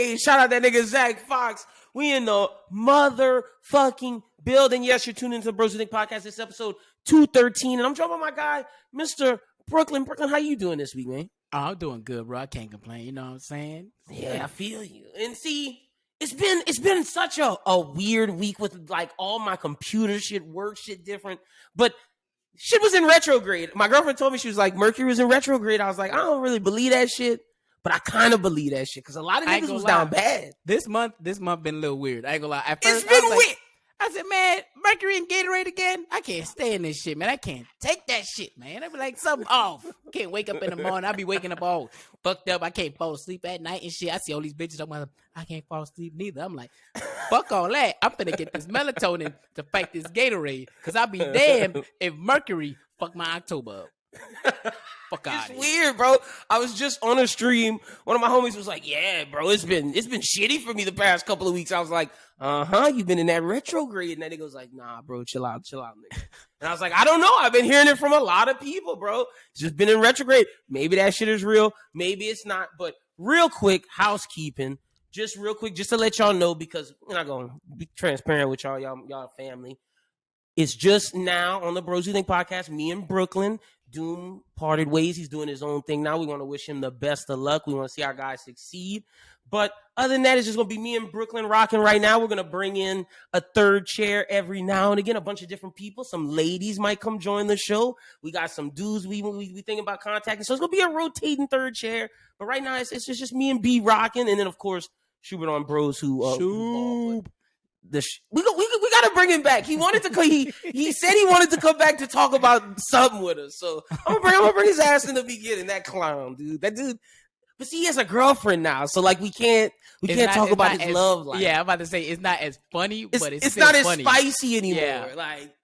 Hey, shout out that nigga Zach Fox. We in the motherfucking building. Yes, you're tuning into the BrosWhoThink Podcast. This episode 213. And I'm joining my guy, Mr. Brooklyn. Brooklyn, how you doing this week, man? Oh, I'm doing good, bro. I can't complain. You know what I'm saying? Yeah, I feel you. And see, it's been such a weird week with like all my computer shit, work shit different. But shit was in retrograde. My girlfriend told me, she was like, Mercury was in retrograde. I was like, I don't really believe that shit. But I kind of believe that shit because a lot of niggas was down bad. This month been a little weird. I ain't gonna lie. At first, it's been weird. I said, man, Mercury and Gatorade again? I can't stand this shit, man. I can't take that shit, man. I be like, something off. Can't wake up in the morning. I be waking up all fucked up. I can't fall asleep at night and shit. I see all these bitches. I'm like, I can't fall asleep neither. I'm like, fuck all that. I'm finna get this melatonin to fight this Gatorade because I'll be damned if Mercury fuck my October up. Fuck out. It's weird, bro. I was just on a stream. One of my homies was like, yeah, bro, it's been shitty for me the past couple of weeks. I was like, you've been in that retrograde. And that nigga was like, nah, bro, chill out, nigga. And I was like, I don't know. I've been hearing it from a lot of people, bro. It's just been in retrograde. Maybe that shit is real. Maybe it's not. But real quick, housekeeping. Just real quick, just to let y'all know, because we're not going to be transparent with y'all family. It's just now on the BrosWhoThink Podcast, me and Brooklyn. Doom parted ways. He's doing his own thing now. We want to wish him the best of luck. We want to see our guys succeed. But other than that, it's just going to be me and Brooklyn rocking right now. We're going to bring in a third chair every now and again, a bunch of different people. Some ladies might come join the show. We got some dudes we thinking about contacting. So it's going to be a rotating third chair. But right now, it's just me and B rocking. And then, of course, Schubert on Bros who we gotta bring him back. He wanted to. He said he wanted to come back to talk about something with us. So I'm gonna bring his ass in the beginning. That clown, dude. That dude. But see, he has a girlfriend now, so like we can't talk about his love life. Yeah, I'm about to say it's not as funny, but it's not funny. As spicy anymore. Yeah. Like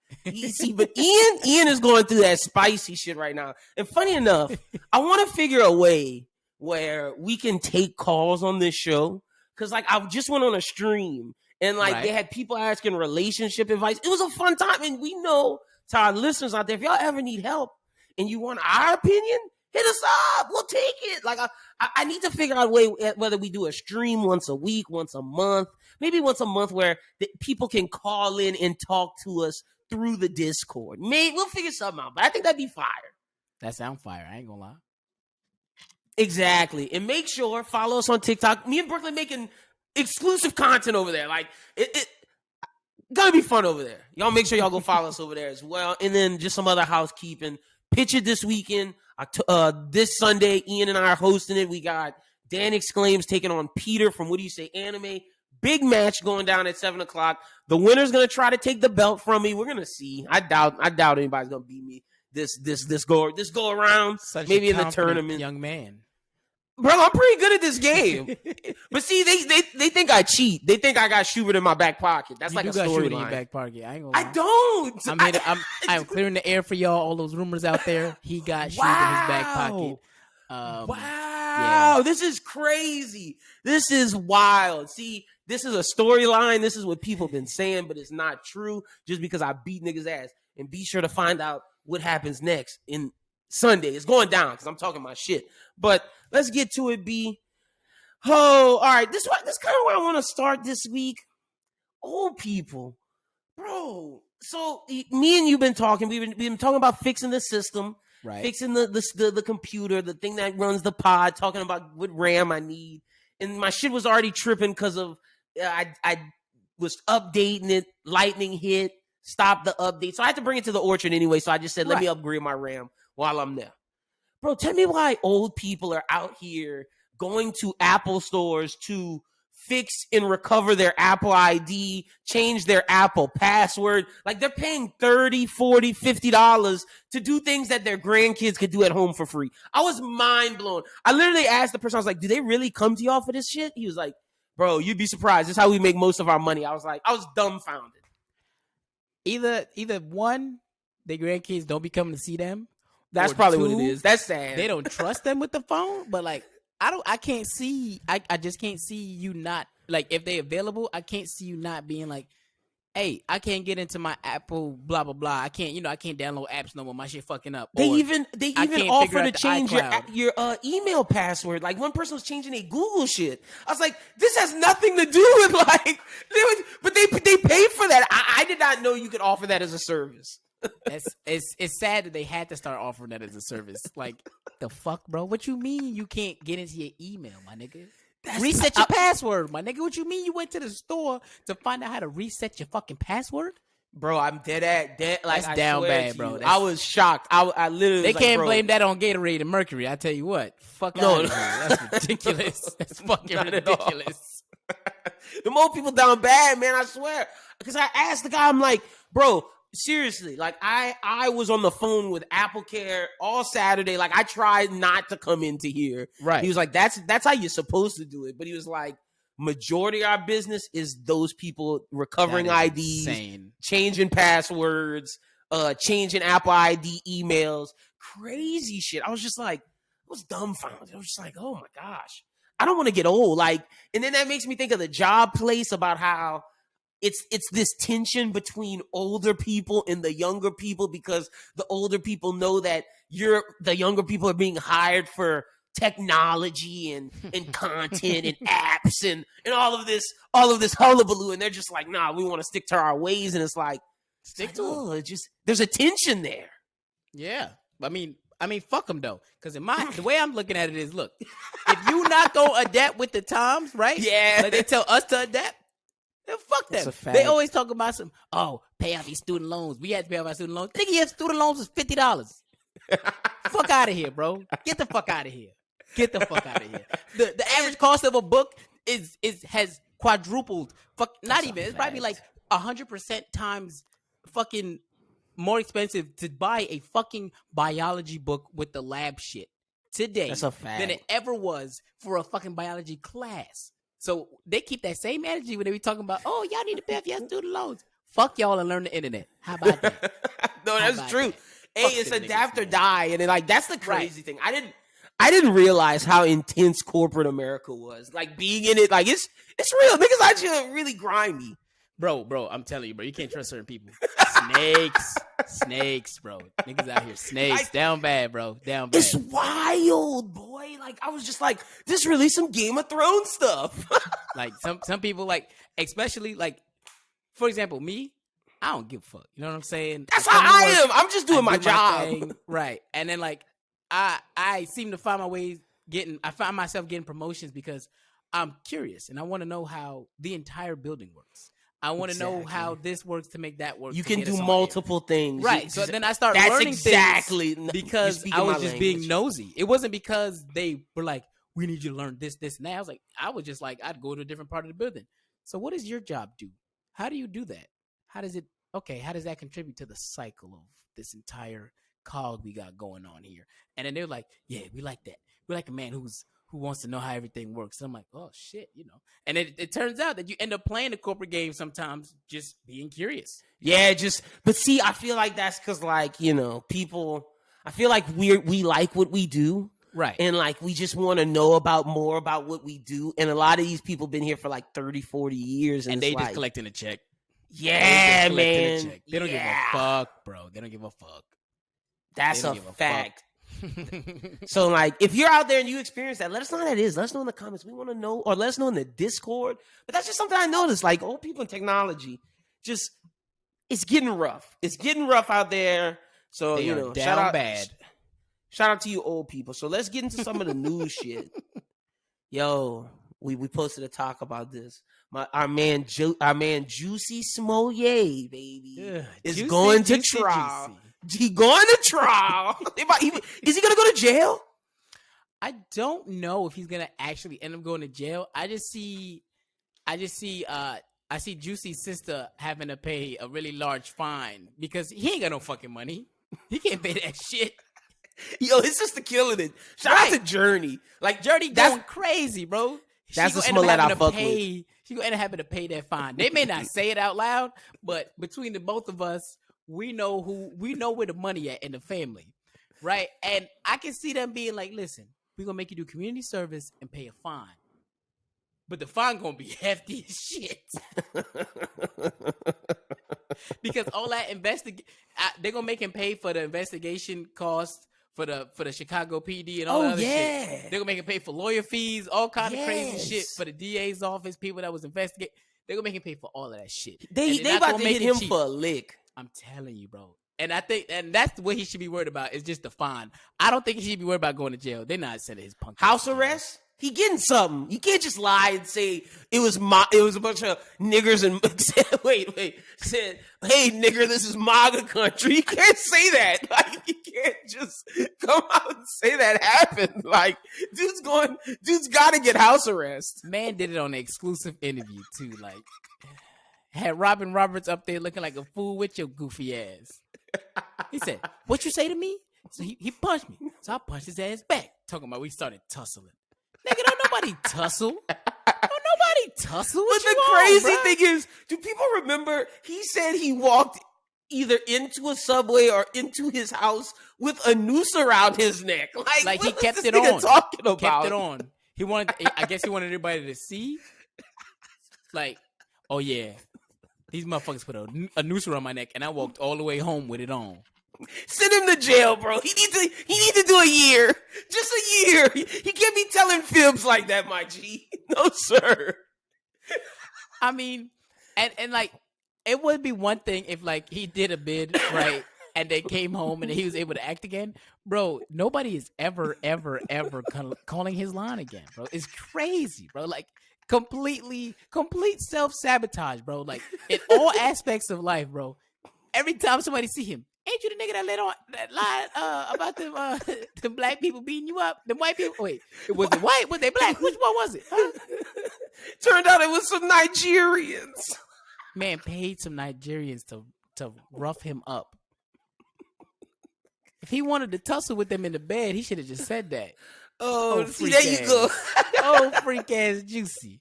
but Ian is going through that spicy shit right now. And funny enough, I want to figure a way where we can take calls on this show because like I just went on a stream. And, like, They had people asking relationship advice. It was a fun time. And we know to our listeners out there, if y'all ever need help and you want our opinion, hit us up. We'll take it. Like, I need to figure out a way whether we do a stream once a week, once a month, maybe once a month where people can call in and talk to us through the Discord. Maybe we'll figure something out. But I think that'd be fire. That sound fire. I ain't gonna lie. Exactly. And make sure, follow us on TikTok. Me and Brooklyn making exclusive content over there. Like it gonna be fun over there. Y'all make sure y'all go follow us over there as well. And then just some other housekeeping. Pitch it this weekend. This Sunday, Ian and I are hosting it. We got Dan Exclaims taking on Peter from What Do You Say Anime. Big match going down at 7:00. The winner's gonna try to take the belt from me. We're gonna see. I doubt anybody's gonna beat me this go around. Such maybe in the tournament. Young man. Bro, I'm pretty good at this game. But see, they think I cheat. They think I got Schubert in my back pocket. That's like a storyline. Back pocket. I ain't gonna lie. I don't. I'm clearing the air for y'all. All those rumors out there. He got Schubert in his back pocket. Wow. Yeah. This is crazy. This is wild. See, this is a storyline. This is what people have been saying, but it's not true just because I beat niggas' ass. And be sure to find out what happens next in Sunday. It's going down because I'm talking my shit. But let's get to it, B. Oh, all right. This kind of where I want to start this week. Old people. Bro. So me and you've been talking. We've been talking about fixing the system. Right. Fixing the computer, the thing that runs the pod, talking about what RAM I need. And my shit was already tripping because of I was updating it, lightning hit, stopped the update. So I had to bring it to the orchard anyway. So I just said, let me upgrade my RAM while I'm there. Bro, tell me why old people are out here going to Apple stores to fix and recover their Apple ID, change their Apple password. Like they're paying $30, $40, $50 to do things that their grandkids could do at home for free. I was mind blown. I literally asked the person, I was like, do they really come to y'all for this shit? He was like, bro, you'd be surprised. This is how we make most of our money. I was dumbfounded. Either one, their grandkids don't be coming to see them. That's probably what it is. That's sad. They don't trust them with the phone, but like I can't see. I just can't see you not like if they available. I can't see you not being like, hey, I can't get into my Apple blah blah blah. I can't download apps no more. My shit fucking up. They Or even I can't offer figure to out the change iCloud. your email password. Like one person was changing a Google shit. I was like, this has nothing to do with like, but they pay for that. I did not know you could offer that as a service. It's sad that they had to start offering that as a service. Like, the fuck, bro? What you mean you can't get into your email, my nigga? Reset your password, my nigga. What you mean you went to the store to find out how to reset your fucking password? Bro, I'm dead. Like, That's down bad, bro. I was shocked. I literally. They was can't like, blame that on Gatorade and Mercury. I tell you what. Fuck out of here. That's ridiculous. That's fucking ridiculous. The more people down bad, man. I swear. Because I asked the guy, I'm like, bro. Seriously, like I was on the phone with AppleCare all Saturday. Like I tried not to come into here. Right. He was like, that's how you're supposed to do it. But he was like, majority of our business is those people recovering IDs, insane. Changing passwords, changing Apple ID emails, crazy shit. I was just like, I was dumbfounded. I was just like, oh my gosh, I don't want to get old. Like, and then that makes me think of the job place about how it's this tension between older people and the younger people because the older people know that the younger people are being hired for technology and content and apps and all of this hullabaloo, and they're just like, nah, we want to stick to our ways, and it's like stick to it. Just there's a tension there. Yeah, I mean, fuck them though, because the way I'm looking at it is, look, if you not gonna adapt with the times, right? Yeah, like they tell us to adapt. Then fuck them. They always talk about pay off these student loans. We had to pay off our student loans. Nigga, your student loans was $50. Fuck out of here, bro. Get the fuck out of here. Get the fuck out of here. The average cost of a book has quadrupled. Not even. It's probably like 100% times fucking more expensive to buy a fucking biology book with the lab shit today than it ever was for a fucking biology class. So they keep that same energy when they be talking about, oh, y'all need to pay off your student loans. Fuck y'all and learn the internet. How about that? No, that's true. Hey, it's adapt or die, and like that's the crazy thing. I didn't realize how intense corporate America was. Like being in it, like it's real. Niggas actually really grimy. Bro, I'm telling you, bro, you can't trust certain people. Snakes, bro. Niggas out here, snakes. Down bad, bro. Down bad. It's wild, boy. Like I was just like, this really some Game of Thrones stuff. Like some people, like, especially like, for example, me, I don't give a fuck. You know what I'm saying? That's how I am. I'm just doing my job. Thing, right. And then like I seem to find my ways I find myself getting promotions because I'm curious and I want to know how the entire building works. I want to know how this works to make that work. You can do multiple things. Right. So then I start learning things because I was just being nosy. It wasn't because they were like, we need you to learn this, and that. I was just like, I'd go to a different part of the building. So what does your job do? How do you do that? How does that contribute to the cycle of this entire cog we got going on here? And then they're like, yeah, we like that. We like a man who wants to know how everything works. And I'm like, oh shit, And it turns out that you end up playing the corporate game sometimes just being curious. Yeah, but see, I feel like that's because like, people, I feel like we like what we do. Right. And like, we just want to know more about what we do. And a lot of these people been here for like 30, 40 years. And they just collecting a check. Yeah, man. They don't give a fuck, bro. They don't give a fuck. That's a fact. So like, if you're out there and you experience that, let us know how that is. Let us know in the comments. We want to know, or let us know in the Discord. But that's just something I noticed. Like, old people in technology, it's getting rough. It's getting rough out there. So shout out to you old people. So let's get into some of the news shit. Yo, we posted a talk about this. Our man Juicy Smollett, baby, is going to trial. He going to trial. Is he going to go to jail? I don't know if he's going to actually end up going to jail. I see Juicy's sister having to pay a really large fine because he ain't got no fucking money. He can't pay that shit. Yo, his sister killing it. Shout out to Journey. Like Journey going crazy, bro. That's the Smollett I fuck with. She gonna end up having to pay that fine. They may not say it out loud, but between the both of us, we know where the money at in the family, right? And I can see them being like, "Listen, we're gonna make you do community service and pay a fine." but the fine gonna be hefty as shit. Because all that they're gonna make him pay for the investigation cost for the Chicago PD and all that other shit. They're gonna make him pay for lawyer fees, all kind of crazy shit for the DA's office, people that was investigating. They're gonna make him pay for all of that shit. They about to hit him for a lick. I'm telling you, bro. And I think, and that's what he should be worried about is just the fine. I don't think he should be worried about going to jail. They're not sending his punk house arrest. He getting something. You can't just lie and say it was a bunch of niggers and said, hey nigger, this is MAGA country. You can't say that. Like, you can't just come out and say that happened. Like, dude's got to get house arrest. Man did it on an exclusive interview too. Like, had Robin Roberts up there looking like a fool with your goofy ass. He said, "What you say to me?" So he punched me. So I punched his ass back. Talking about we started tussling. Nigga, don't nobody tussle. Don't nobody tussle. But the crazy thing is, do people remember he said he walked either into a subway or into his house with a noose around his neck? Like he kept it on. Talking about? Kept it on. He wanted. I guess he wanted everybody to see. Like, oh yeah, these motherfuckers put a noose around my neck, and I walked all the way home with it on. Send him to jail, bro. He needs to do a year. Just a year. He can't be telling fibs like that, my G. No, sir. I mean, and like, it would be one thing if like he did a bid, right? And they came home and he was able to act again. Bro, nobody is ever calling his line again, bro. It's crazy, bro. Like, complete self-sabotage, bro. Like, in all aspects of life, bro. Every time somebody see him, ain't you the nigga that lied about the black people beating you up? The white people? Wait, was it white? Was they black? Which one was it? Huh? Turned out it was some Nigerians. Man paid some Nigerians to rough him up. If he wanted to tussle with them in the bed, he should have just said that. Oh, see, there you go. Oh, freak ass Juicy.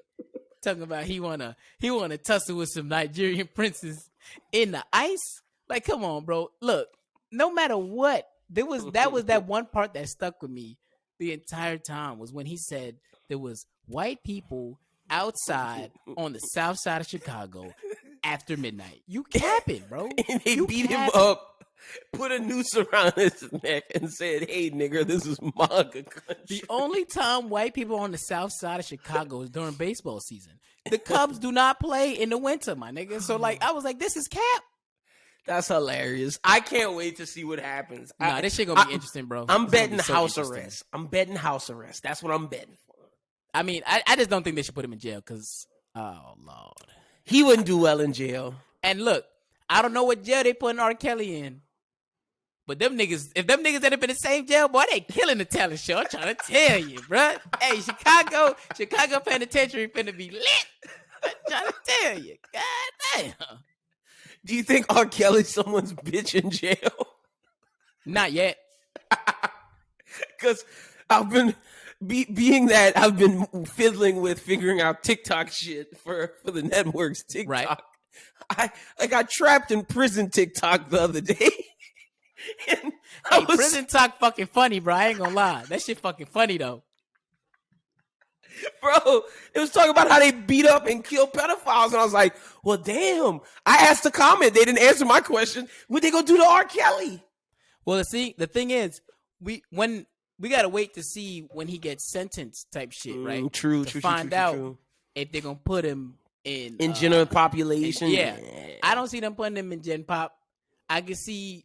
Talking about he wanna tussle with some Nigerian princes in the ice. Like, come on, bro. Look, no matter what, that was that one part that stuck with me the entire time was when he said there was white people outside on the south side of Chicago after midnight. You capping, bro. And they beat him up, put a noose around his neck, and said, hey, nigga, this is MAGA country. The only time white people are on the south side of Chicago is during baseball season. The Cubs do not play in the winter, my nigga. So, like, I was like, this is cap. That's hilarious. I can't wait to see what happens. Nah, this shit gonna be interesting, bro. I'm betting house arrest. I'm betting house arrest. That's what I'm betting for. I mean, I just don't think they should put him in jail because, oh, Lord. He wouldn't do well in jail. And look, I don't know what jail they putting R. Kelly in. But them niggas, if them niggas end up in the same jail, boy, they killing the talent show. I'm trying to tell you, bruh. Hey, Chicago Penitentiary finna be lit. I'm trying to tell you. God damn. Do you think R. Kelly's someone's bitch in jail? Not yet. Because I've been being that I've been figuring out TikTok shit for the network's TikTok. Right. I got trapped in prison TikTok the other day. And prison talk fucking funny, bro. I ain't gonna lie. That shit fucking funny though. Bro, it was talking about how they beat up and kill pedophiles, and I was like, well, damn. I asked a comment. They didn't answer my question. What they gonna do to R. Kelly? Well, see, the thing is, we gotta wait to see when he gets sentenced type shit, right? True. Find out if they're gonna put him in general population. Yeah. I don't see them putting him in Gen Pop. I can see,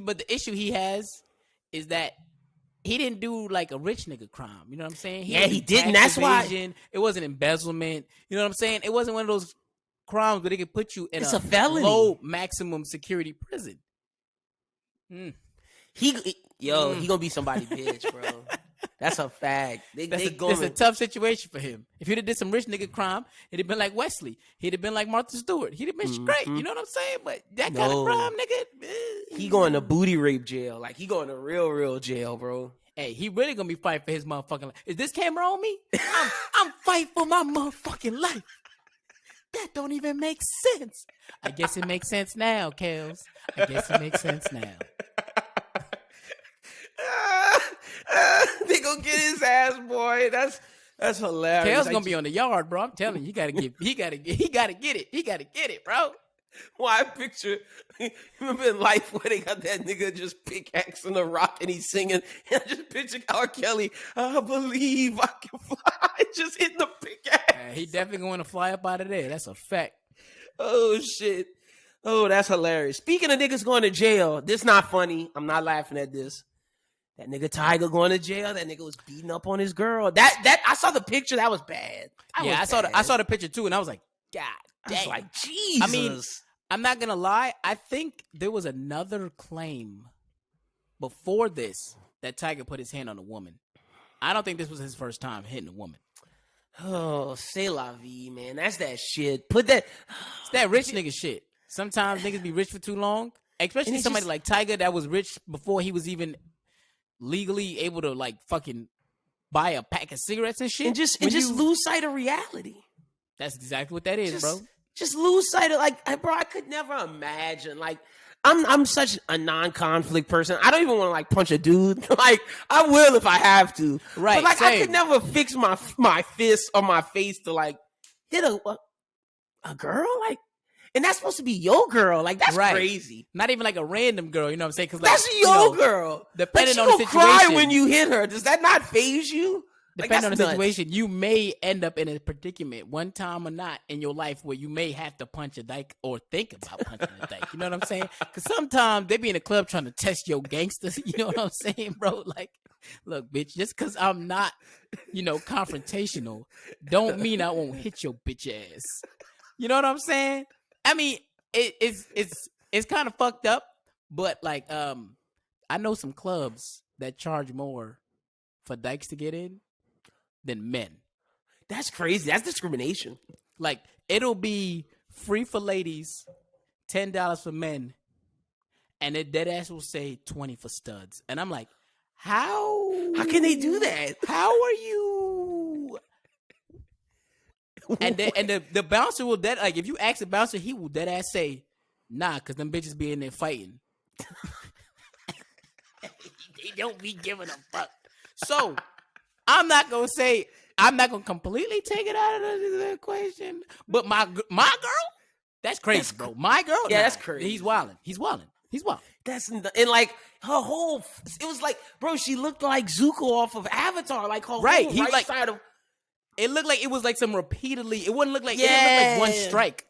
but the issue he has is that he didn't do like a rich nigga crime. You know what I'm saying? He didn't. That's why it wasn't embezzlement. You know what I'm saying? It wasn't one of those crimes where they could put you in a felony, low maximum security prison. He gonna be somebody's bitch, bro. That's a fact. That's a tough situation for him. If he'd have did some rich nigga crime, he'd have been like Wesley. He'd have been like Martha Stewart. He'd have been straight. You know what I'm saying? But that kind of crime, nigga. He going to booty rape jail. Like, he going to real jail, bro. Hey, he really gonna be fighting for his motherfucking life. Is this camera on me? I'm fighting for my motherfucking life. That don't even make sense. I guess it makes sense now, Kels. I guess it makes sense now. They gonna get his ass, boy. That's hilarious. Kale's gonna be on the yard, bro. I'm telling you, he gotta get it, bro. Well, I picture, remember in Life where they got that nigga just pickaxing the rock and he's singing. And I just picture R. Kelly, I believe I can fly, just hitting the pickaxe. He definitely going to fly up out of there. That's a fact. Oh, shit. Oh, that's hilarious. Speaking of niggas going to jail, this not funny. I'm not laughing at this. That nigga Tyga going to jail. That nigga was beating up on his girl. That I saw the picture. That was bad. I saw the picture too, and I was like, God damn. I was like, Jesus. I mean, I'm not gonna lie. I think there was another claim before this that Tyga put his hand on a woman. I don't think this was his first time hitting a woman. Oh, c'est la vie, man. That's that shit. Put that. It's that rich nigga shit. Sometimes niggas be rich for too long, especially somebody like Tyga that was rich before he was even legally able to like fucking buy a pack of cigarettes and shit. And just lose sight of reality. That's exactly what that is, bro. Just lose sight of bro. I could never imagine. Like, I'm such a non-conflict person. I don't even want to like punch a dude. Like, I will if I have to. Right. But like, same. I could never fix my fist on my face to like hit a girl. Like, and that's supposed to be your girl. Like, that's crazy. Not even like a random girl. You know what I'm saying? Because like, that's your girl. Depending like, on the situation, cry when you hit her. Does that not faze you? Depending on the situation, you may end up in a predicament one time or not in your life where you may have to punch a dyke or think about punching a dyke. You know what I'm saying? Because sometimes they be in a club trying to test your gangsters. You know what I'm saying, bro? Like, look, bitch, just because I'm not, confrontational, don't mean I won't hit your bitch ass. You know what I'm saying? I mean, it's kind of fucked up, but like, I know some clubs that charge more for dykes to get in than men. That's crazy. That's discrimination. Like, it'll be free for ladies, $10 for men, and it dead ass will say 20 for studs. And I'm like, how can they do that? How are you? And the bouncer will like, if you ask the bouncer, he will dead ass say, nah, because them bitches be in there fighting. They don't be giving a fuck. So I'm not gonna completely take it out of the equation. But my girl, that's crazy, bro. My girl, yeah, that's crazy. He's wilding. That's and like her whole. It was like, bro, she looked like Zuko off of Avatar. Like her whole side of. It looked like it was like some repeatedly. It wouldn't look like it didn't look like one strike.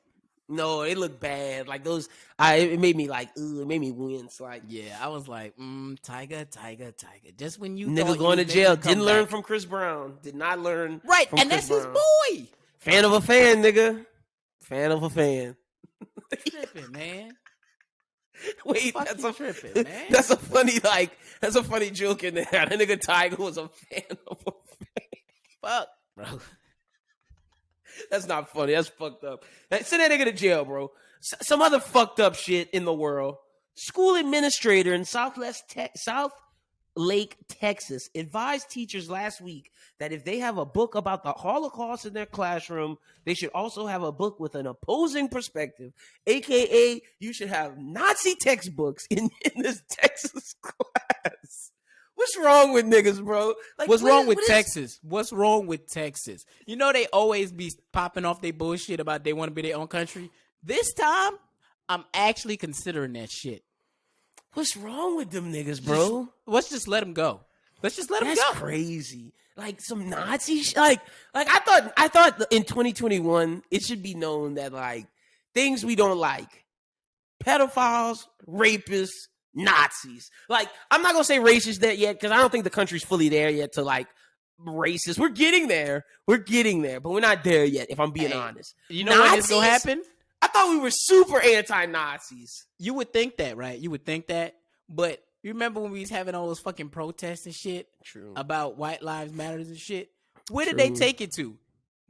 No, it looked bad. Like those, it made me like, it made me wince. Like, yeah, I was like, Tyga. Just when you nigga going to jail, didn't learn from Chris Brown. Did not learn, right? From and Chris that's Brown. His boy. Fan of a fan, nigga. Fan of a fan. Tripping, man. Wait, that's tripping, man. That's a funny joke in there. That nigga Tyga was a fan of a fan. Fuck, bro. That's not funny. That's fucked up. Send that nigga to jail, bro. Some other fucked up shit in the world. School administrator in South Lake, Texas, advised teachers last week that if they have a book about the Holocaust in their classroom, they should also have a book with an opposing perspective, aka you should have Nazi textbooks in this Texas class. What's wrong with niggas, bro? Like, What's wrong with Texas? What's wrong with Texas? You know they always be popping off their bullshit about they want to be their own country. This time, I'm actually considering that shit. What's wrong with them niggas, bro? Let's just let them go. Let's just let them go. That's crazy. Like some Nazi shit. Like I thought in 2021 it should be known that like things we don't like, pedophiles, rapists, Nazis. Like, I'm not gonna say racist yet because I don't think the country's fully there yet to like racist. We're getting there, but we're not there yet. If I'm being honest, you know when it's gonna happen? I thought we were super anti-Nazis. You would think that, right? You would think that, but you remember when we was having all those fucking protests and shit about White Lives Matters and shit? Where did they take it to?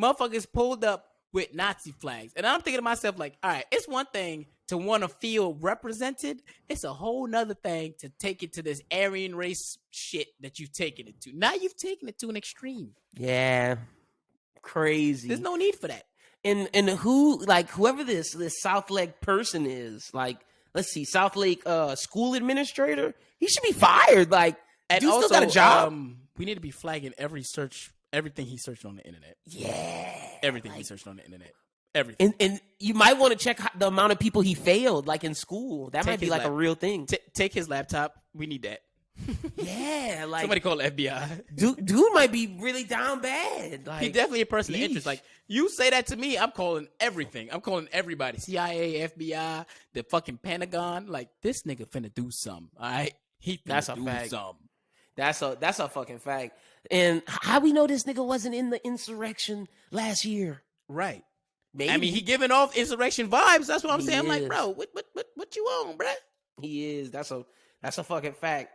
Motherfuckers pulled up with Nazi flags, and I'm thinking to myself like, all right, it's one thing to want to feel represented. It's a whole nother thing to take it to this Aryan race shit that you've taken it to. Now you've taken it to an extreme. Yeah. Crazy. There's no need for that. And whoever this South Lake person is, like, let's see, South Lake school administrator, he should be fired. Like, and dude also, still got a job. We need to be flagging every search Everything he searched on the internet. Yeah. Everything he searched on the internet. Everything. And you might want to check the amount of people he failed, like in school. That might be like a real thing. Take his laptop. We need that. Yeah, like somebody call the FBI. Dude might be really down bad. Like, he definitely a person of interest. Like, you say that to me, I'm calling everything. I'm calling everybody. CIA, FBI, the fucking Pentagon. Like, this nigga finna do something. All right, that's a fact. That's a fucking fact. And how we know this nigga wasn't in the insurrection last year? Right. Maybe. I mean, he giving off insurrection vibes. That's what I'm saying. I'm like, bro, what you on, bro? He is. That's a fucking fact.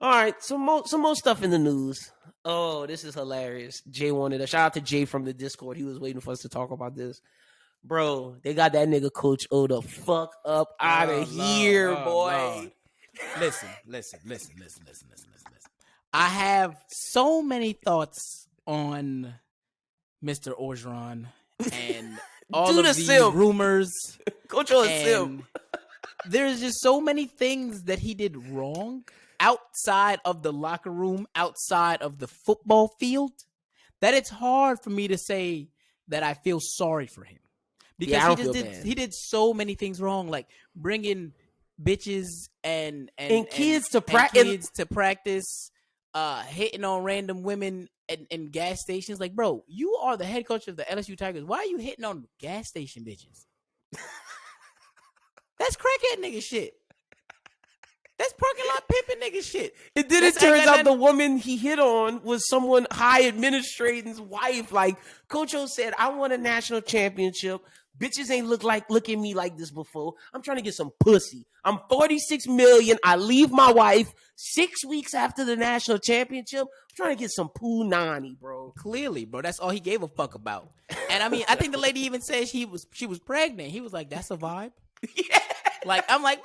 All right, some more stuff in the news. Oh, this is hilarious. Jay wanted a shout out to Jay from the Discord. He was waiting for us to talk about this. Bro, they got that nigga Coach O the fuck up out of here, boy. Lord. Listen. I have so many thoughts on Mr. Orgeron and all of these rumors. Coach O is simp. There's just so many things that he did wrong outside of the locker room, outside of the football field, that it's hard for me to say that I feel sorry for him. Because he did so many things wrong, like bringing bitches and kids to practice, hitting on random women in gas stations. Like, bro, you are the head coach of the LSU Tigers. Why are you hitting on gas station bitches? That's crackhead nigga shit. That's parking lot pimping nigga shit. It turns out the woman he hit on was someone high administrating's wife. Like, Coach O said, I won a national championship. Bitches ain't look at me like this before. I'm trying to get some pussy. I'm 46 million. I leave my wife 6 weeks after the national championship. I'm trying to get some punani, bro. Clearly, bro. That's all he gave a fuck about. And I mean, I think the lady even said she was pregnant. He was like, that's a vibe. Yeah. Like, I'm like,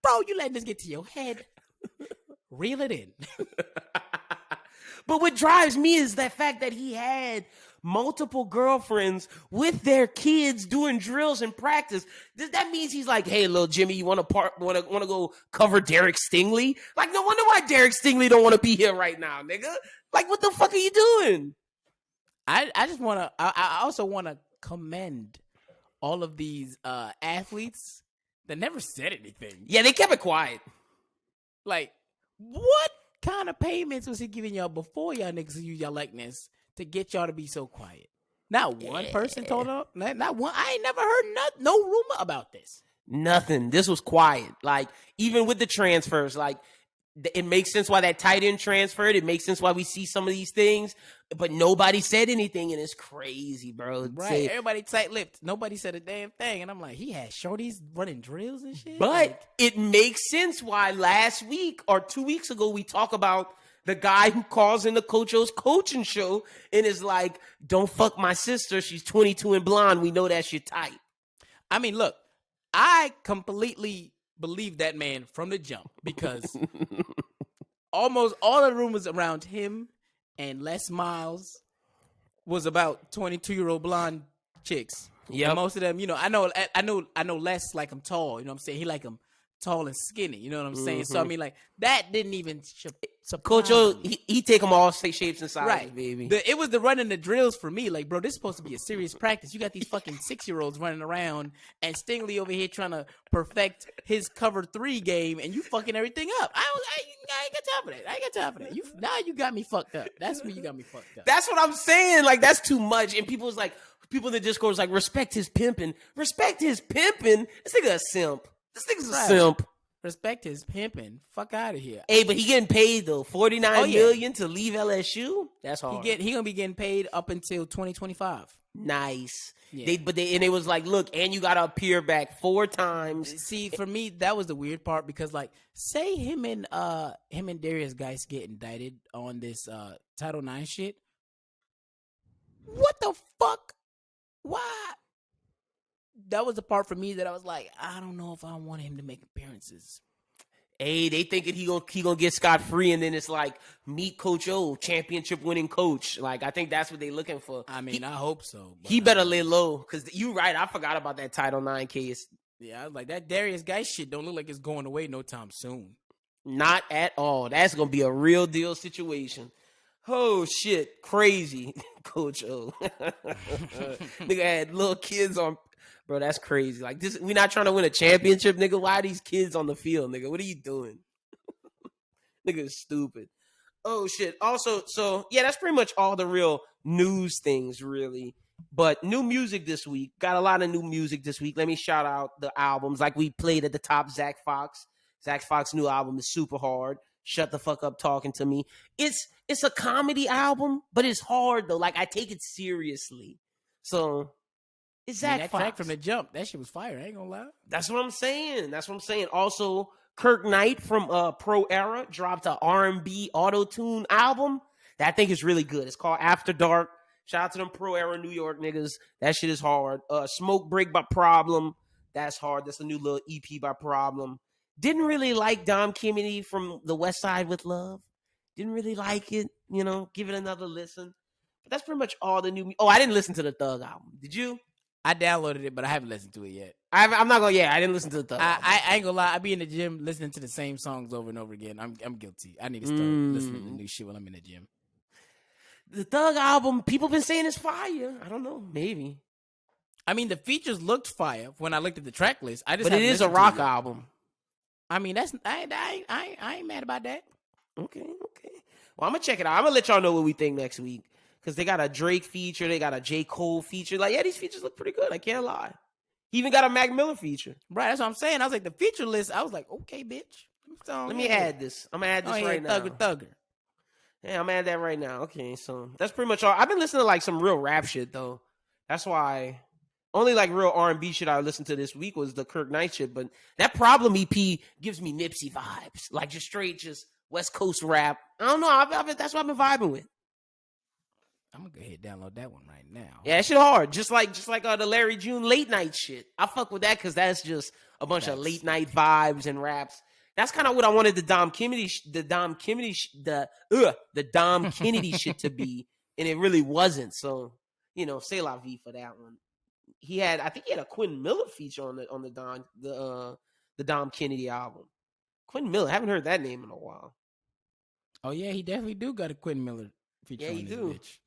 bro, you letting this get to your head. Reel it in. But what drives me is that fact that he had multiple girlfriends with their kids doing drills and practice. That means he's like, hey, little Jimmy, you want to go cover Derek Stingley? Like, no wonder why Derek Stingley don't want to be here right now, nigga. Like, what the fuck are you doing? I also want to commend all of these athletes that never said anything. Yeah, they kept it quiet. Like, what kind of payments was he giving y'all before y'all niggas use y'all likeness to get y'all to be so quiet? Not one person told her. Not one. I ain't never heard no rumor about this. Nothing. This was quiet. Like, even with the transfers, like, it makes sense why that tight end transferred. It makes sense why we see some of these things, but nobody said anything, and it's crazy, bro. Right, everybody tight-lipped. Nobody said a damn thing, and I'm like, he had shorties running drills and shit? But it makes sense why last week or 2 weeks ago we talk about the guy who calls in the Coach O's coaching show and is like, don't fuck my sister. She's 22 and blonde. We know that's your type. I mean, look, I completely believe that man from the jump because almost all the rumors around him and Les Miles was about 22-year-old blonde chicks. Yeah, most of them, you know, I know Les like him tall. You know what I'm saying? He like him tall and skinny. You know what I'm saying? Mm-hmm. So I mean, like, that didn't even Coach O, he take them all shapes and sizes, right, baby. It was the running the drills for me. Like, bro, this is supposed to be a serious practice. You got these fucking 6-year-olds running around, and Stingley over here trying to perfect his cover 3 game, and you fucking everything up. I ain't got time for that. I ain't got time for that. Now you got me fucked up. That's when you got me fucked up. That's what I'm saying. Like, that's too much. And people in the Discord was like, respect his pimping. Respect his pimping. This nigga a simp. This nigga's a simp. Respect his pimping. Fuck out of here. Hey, but he getting paid though. $49 million to leave LSU. That's hard. He gonna be getting paid up until 2025. Nice. Yeah. They was like, look, and you gotta appear back 4 times. See, for me, that was the weird part because, like, say him and Darius Geis get indicted on this Title IX shit. What the fuck? Why? That was the part for me that I was like, I don't know if I want him to make appearances. Hey, they thinking he gonna get scot-free, and then it's like, meet Coach O, championship-winning coach. Like, I think that's what they looking for. I mean, I hope so. He better lay low, because you right, I forgot about that Title IX case. Yeah, I was like, that Darius Geis shit don't look like it's going away no time soon. Not at all. That's gonna be a real deal situation. Oh shit, crazy, Coach O. Nigga had little kids on, bro. That's crazy. Like this, we not trying to win a championship, nigga. Why are these kids on the field, nigga? What are you doing? Nigga is stupid. Oh shit. Also, so yeah, that's pretty much all the real news things, really. But new music this week. Got a lot of new music this week. Let me shout out the albums. Like we played at the top, Zach Fox. Zach Fox's new album is super hard. Shut the fuck up talking to me. It's a comedy album, but it's hard though. Like I take it seriously. So it's Zach that Fox. track from the jump, that shit was fire. I ain't gonna lie. That's what I'm saying. Also, Kirk Knight from Pro Era dropped an R&B auto-tune album that I think is really good. It's called After Dark. Shout out to them Pro Era New York niggas. That shit is hard. Smoke Break by Problem. That's hard. That's a new little EP by Problem. Didn't really like Dom Kennedy from The West Side with Love. Didn't really like it. You know, give it another listen. But that's pretty much all the new. Oh, I didn't listen to the Thug album. Did you? I downloaded it, but I haven't listened to it yet. I'm not gonna. Yeah, I didn't listen to the Thug. I ain't gonna lie. I be in the gym listening to the same songs over and over again. I'm guilty. I need to start listening to new shit when I'm in the gym. The Thug album, people been saying it's fire. I don't know, maybe. I mean, the features looked fire when I looked at the track list. But it is a rock album. I mean, that's I ain't mad about that. Okay. Well, I'm gonna check it out. I'm gonna let y'all know what we think next week because they got a Drake feature, they got a J. Cole feature. Like, yeah, these features look pretty good. I can't lie. He even got a Mac Miller feature. Right, that's what I'm saying. I was like, the feature list. I was like, okay, bitch. Let me add this. I'm gonna add this right now. Thugger. Yeah, I'm gonna add that right now. Okay, so that's pretty much all. I've been listening to like some real rap shit though. That's why only like real R&B shit I listened to this week was the Kirk Knight shit. But that Problem EP gives me Nipsey vibes, like just straight, just West Coast rap. I don't know. That's what I've been vibing with. I'm gonna go ahead and download that one right now. Yeah, that shit hard. Just like the Larry June late night shit. I fuck with that because that's just a bunch of late night vibes and raps. That's kind of what I wanted the Dom Kennedy shit to be, and it really wasn't. So, you know, c'est la vie for that one. I think he had a Quentin Miller feature on the Dom Kennedy album. Quentin Miller, haven't heard that name in a while. Oh yeah, he definitely do got a Quentin Miller feature. Yeah, he do. Bitch.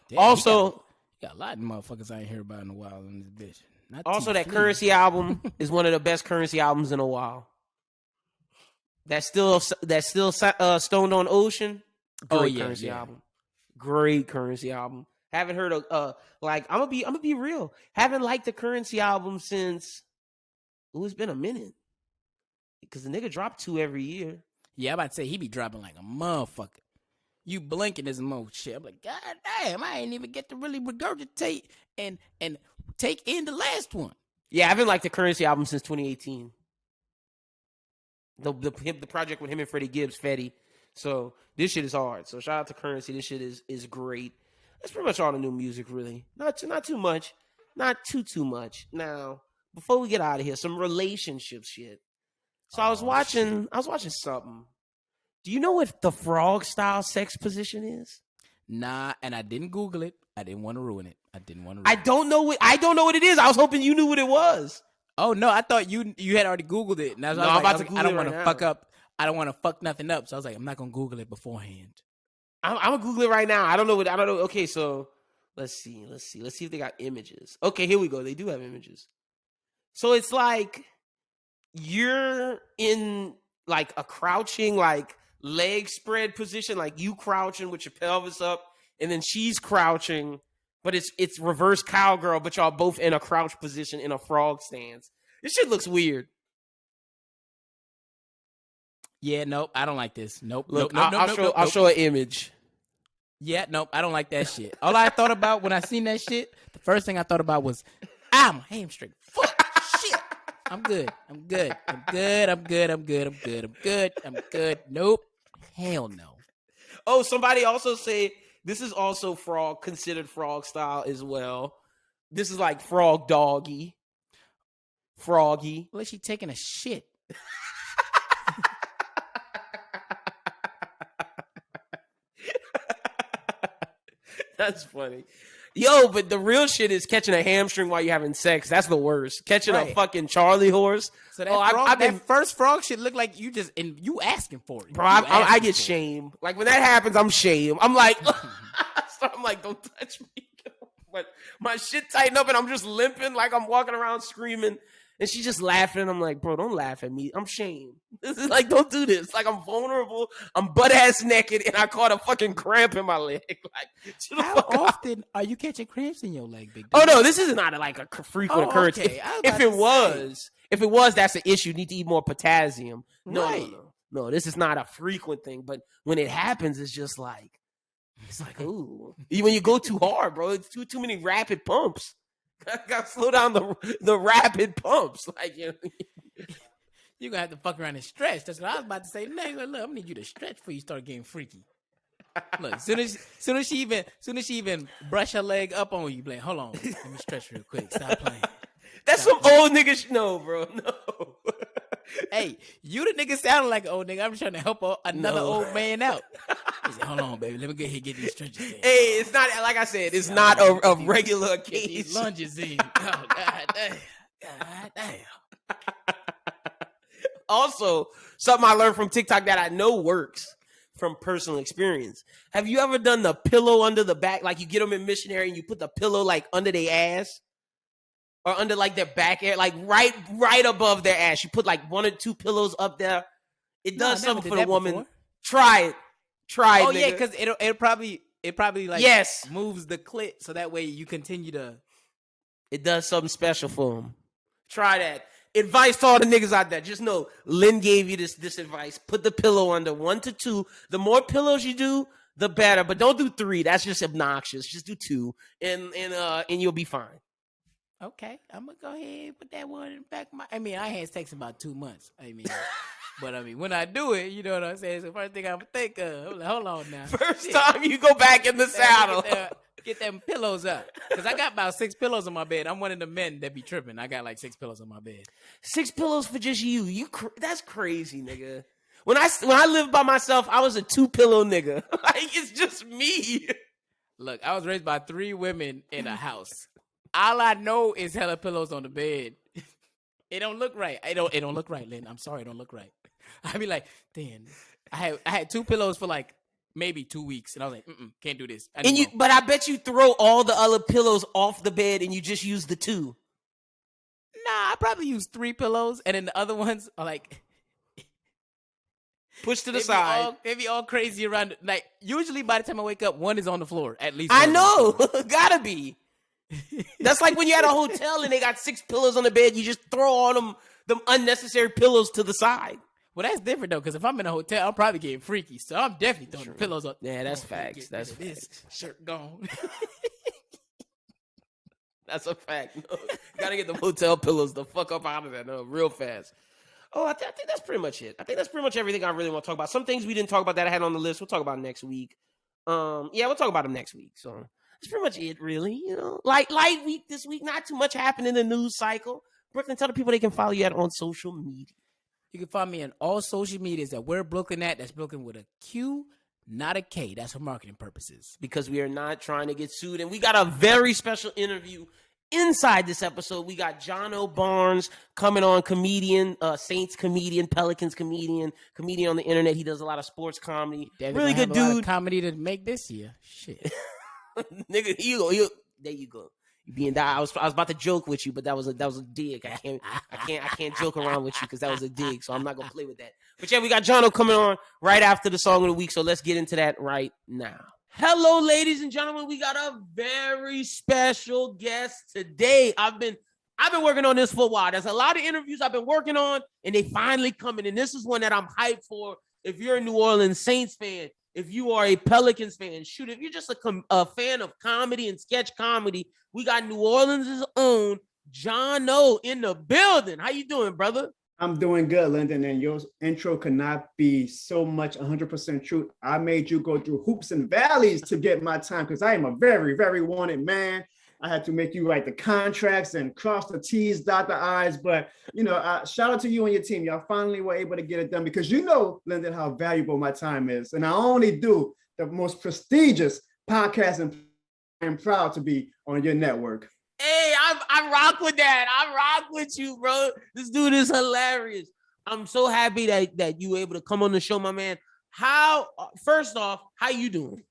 Damn, also, he got a lot of motherfuckers I ain't heard about in a while in this bitch. Also, that Currency album is one of the best Currency albums in a while. That's still Stoned on Ocean. Great Currency album. Great Currency album. Haven't heard of I'm gonna be real. Haven't liked the Currency album since it's been a minute. Because the nigga dropped 2 every year. Yeah, I'm about to say he be dropping like a motherfucker. You blinking this mo shit. I'm like, God damn, I ain't even get to really regurgitate and take in the last one. Yeah, I haven't liked the Currency album since 2018. The project with him and Freddie Gibbs, Fetty. So this shit is hard. So shout out to Currency. This shit is great. That's pretty much all the new music, really. Not too much. Not too much. Now, before we get out of here, some relationship shit. So I was watching something. Do you know what the frog style sex position is? Nah, and I didn't Google it. I didn't want to ruin it. I don't know what it is. I was hoping you knew what it was. Oh no, I thought you had already Googled it. And I don't want to fuck up. I don't want to fuck nothing up. So I was like, I'm not gonna Google it beforehand. I'm gonna Google it right now. I don't know. Okay, so let's see if they got images. Okay, here we go. They do have images. So it's like you're in like a crouching, like leg spread position, like you crouching with your pelvis up, and then she's crouching, but it's reverse cowgirl, but y'all both in a crouch position in a frog stance. This shit looks weird. Yeah, nope, I don't like this. I'll show an image. Yeah, nope, I don't like that shit. All I thought about when I seen that shit, the first thing I thought about was, my hamstring. Fuck, shit. I'm good. Nope. Hell no. Oh, somebody also say this is also considered frog style as well. This is like frog doggy. Froggy. Well, she taking a shit. That's funny. Yo, but the real shit is catching a hamstring while you're having sex. That's the worst. Catching a fucking Charlie horse. So that first frog shit look like you just and you asking for it. Bro, I get shame. Like when that happens, I'm shame. I'm like, don't touch me. But my shit tighten up and I'm just limping like I'm walking around screaming. And she's just laughing. I'm like, bro, don't laugh at me. I'm shamed. This is like, don't do this. Like, I'm vulnerable. I'm butt-ass naked, and I caught a fucking cramp in my leg. Like, how often are you catching cramps in your leg, big dude? Oh, no, this is not like a frequent occurrence. Okay. If it was, that's an issue. You need to eat more potassium. No, this is not a frequent thing. But when it happens, it's just like, ooh. When you go too hard, bro, it's too many rapid pumps. I gotta slow down the rapid pumps. Like, you know. You're gonna have to fuck around and stretch. That's what I was about to say. Nigga, look, I'm gonna need you to stretch before you start getting freaky. Look, soon as she even brush her leg up on you, like, hold on, let me stretch real quick. Stop playing. That's some old nigga. No, bro, no. Hey, you the nigga sounding like an old nigga. I'm trying to help another old man out. He said, hold on, baby. Let me go ahead and get these stretches in. Hey, it's not, like I said, it's not a regular occasion. These lunges in. Oh, God damn. God damn. Also, something I learned from TikTok that I know works from personal experience. Have you ever done the pillow under the back? Like you get them in missionary and you put the pillow like under their ass? Or under like their back area, like right above their ass. You put like 1 or 2 pillows up there. It does something for the woman. Before. Try it. Oh, yeah, because it probably like moves the clit so that way you continue to. It does something special for them. Try that. Advice to all the niggas out there. Just know, Lynn gave you this advice. Put the pillow under 1 to 2. The more pillows you do, the better. But don't do 3. That's just obnoxious. Just do 2, and you'll be fine. Okay, I'm gonna go ahead and put that one in the back of my. I mean, I had sex about 2 months. But when I do it, you know what I'm saying. It's the first thing I'm gonna think of. I'm like, hold on now. First time you go back in the saddle, get them pillows up because I got about 6 pillows on my bed. I'm one of the men that be tripping. I got like 6 pillows on my bed. 6 pillows for just you. That's crazy, nigga. When I lived by myself, I was a 2-pillow nigga. Like it's just me. Look, I was raised by 3 women in a house. All I know is hella pillows on the bed. It don't look right. It don't look right, Lynn. I'm sorry, it don't look right. I be like, damn. I had 2 pillows for like maybe 2 weeks, and I was like, can't do this. But I bet you throw all the other pillows off the bed and you just use the 2. Nah, I probably use 3 pillows, and then the other ones are like pushed to the side. They be all crazy around. Like usually, by the time I wake up, one is on the floor at least. I know, gotta be. That's like when you're at a hotel and they got 6 pillows on the bed. You just throw all them unnecessary pillows to the side. Well, that's different though, because if I'm in a hotel, I'm probably getting freaky. So I'm definitely throwing the pillows up. Yeah, that's facts. That's facts. This shirt gone. That's a fact. No, gotta get the hotel pillows the fuck up out of there, real fast. Oh, I think that's pretty much it. I think that's pretty much everything I really want to talk about. Some things we didn't talk about that I had on the list, we'll talk about next week. We'll talk about them next week. So that's pretty much it, really. You know, light week this week. Not too much happened in the news cycle. Brooklyn, tell the people they can follow you on social media. You can find me on all social medias at Where Brooklyn At. That's Brooklyn with a Q, not a K. That's for marketing purposes. Because we are not trying to get sued. And we got a very special interview inside this episode. We got Jono Barnes coming on, comedian, Saints comedian, Pelicans comedian on the internet. He does a lot of sports comedy. Really good dude. A lot of comedy to make this year. Shit. Nigga, there you go. You being that I was about to joke with you, but that was a dig. I can't joke around with you because that was a dig. So I'm not gonna play with that. But yeah, we got Jono coming on right after the song of the week. So let's get into that right now. Hello, ladies and gentlemen. We got a very special guest today. I've been working on this for a while. There's a lot of interviews I've been working on, and they finally coming. And this is one that I'm hyped for. If you're a New Orleans Saints fan, if you are a Pelicans fan, shoot, if you're just a fan of comedy and sketch comedy, we got New Orleans' own Jono in the building. How you doing, brother? I'm doing good, Lyndon, and your intro could not be so much 100% true. I made you go through hoops and valleys to get my time because I am a very, very wanted man. I had to make you write the contracts and cross the T's, dot the I's. But, shout out to you and your team. Y'all finally were able to get it done because you know, Lyndon, how valuable my time is. And I only do the most prestigious podcast and am proud to be on your network. Hey, I rock with that. I rock with you, bro. This dude is hilarious. I'm so happy that you were able to come on the show, my man. First off, how you doing?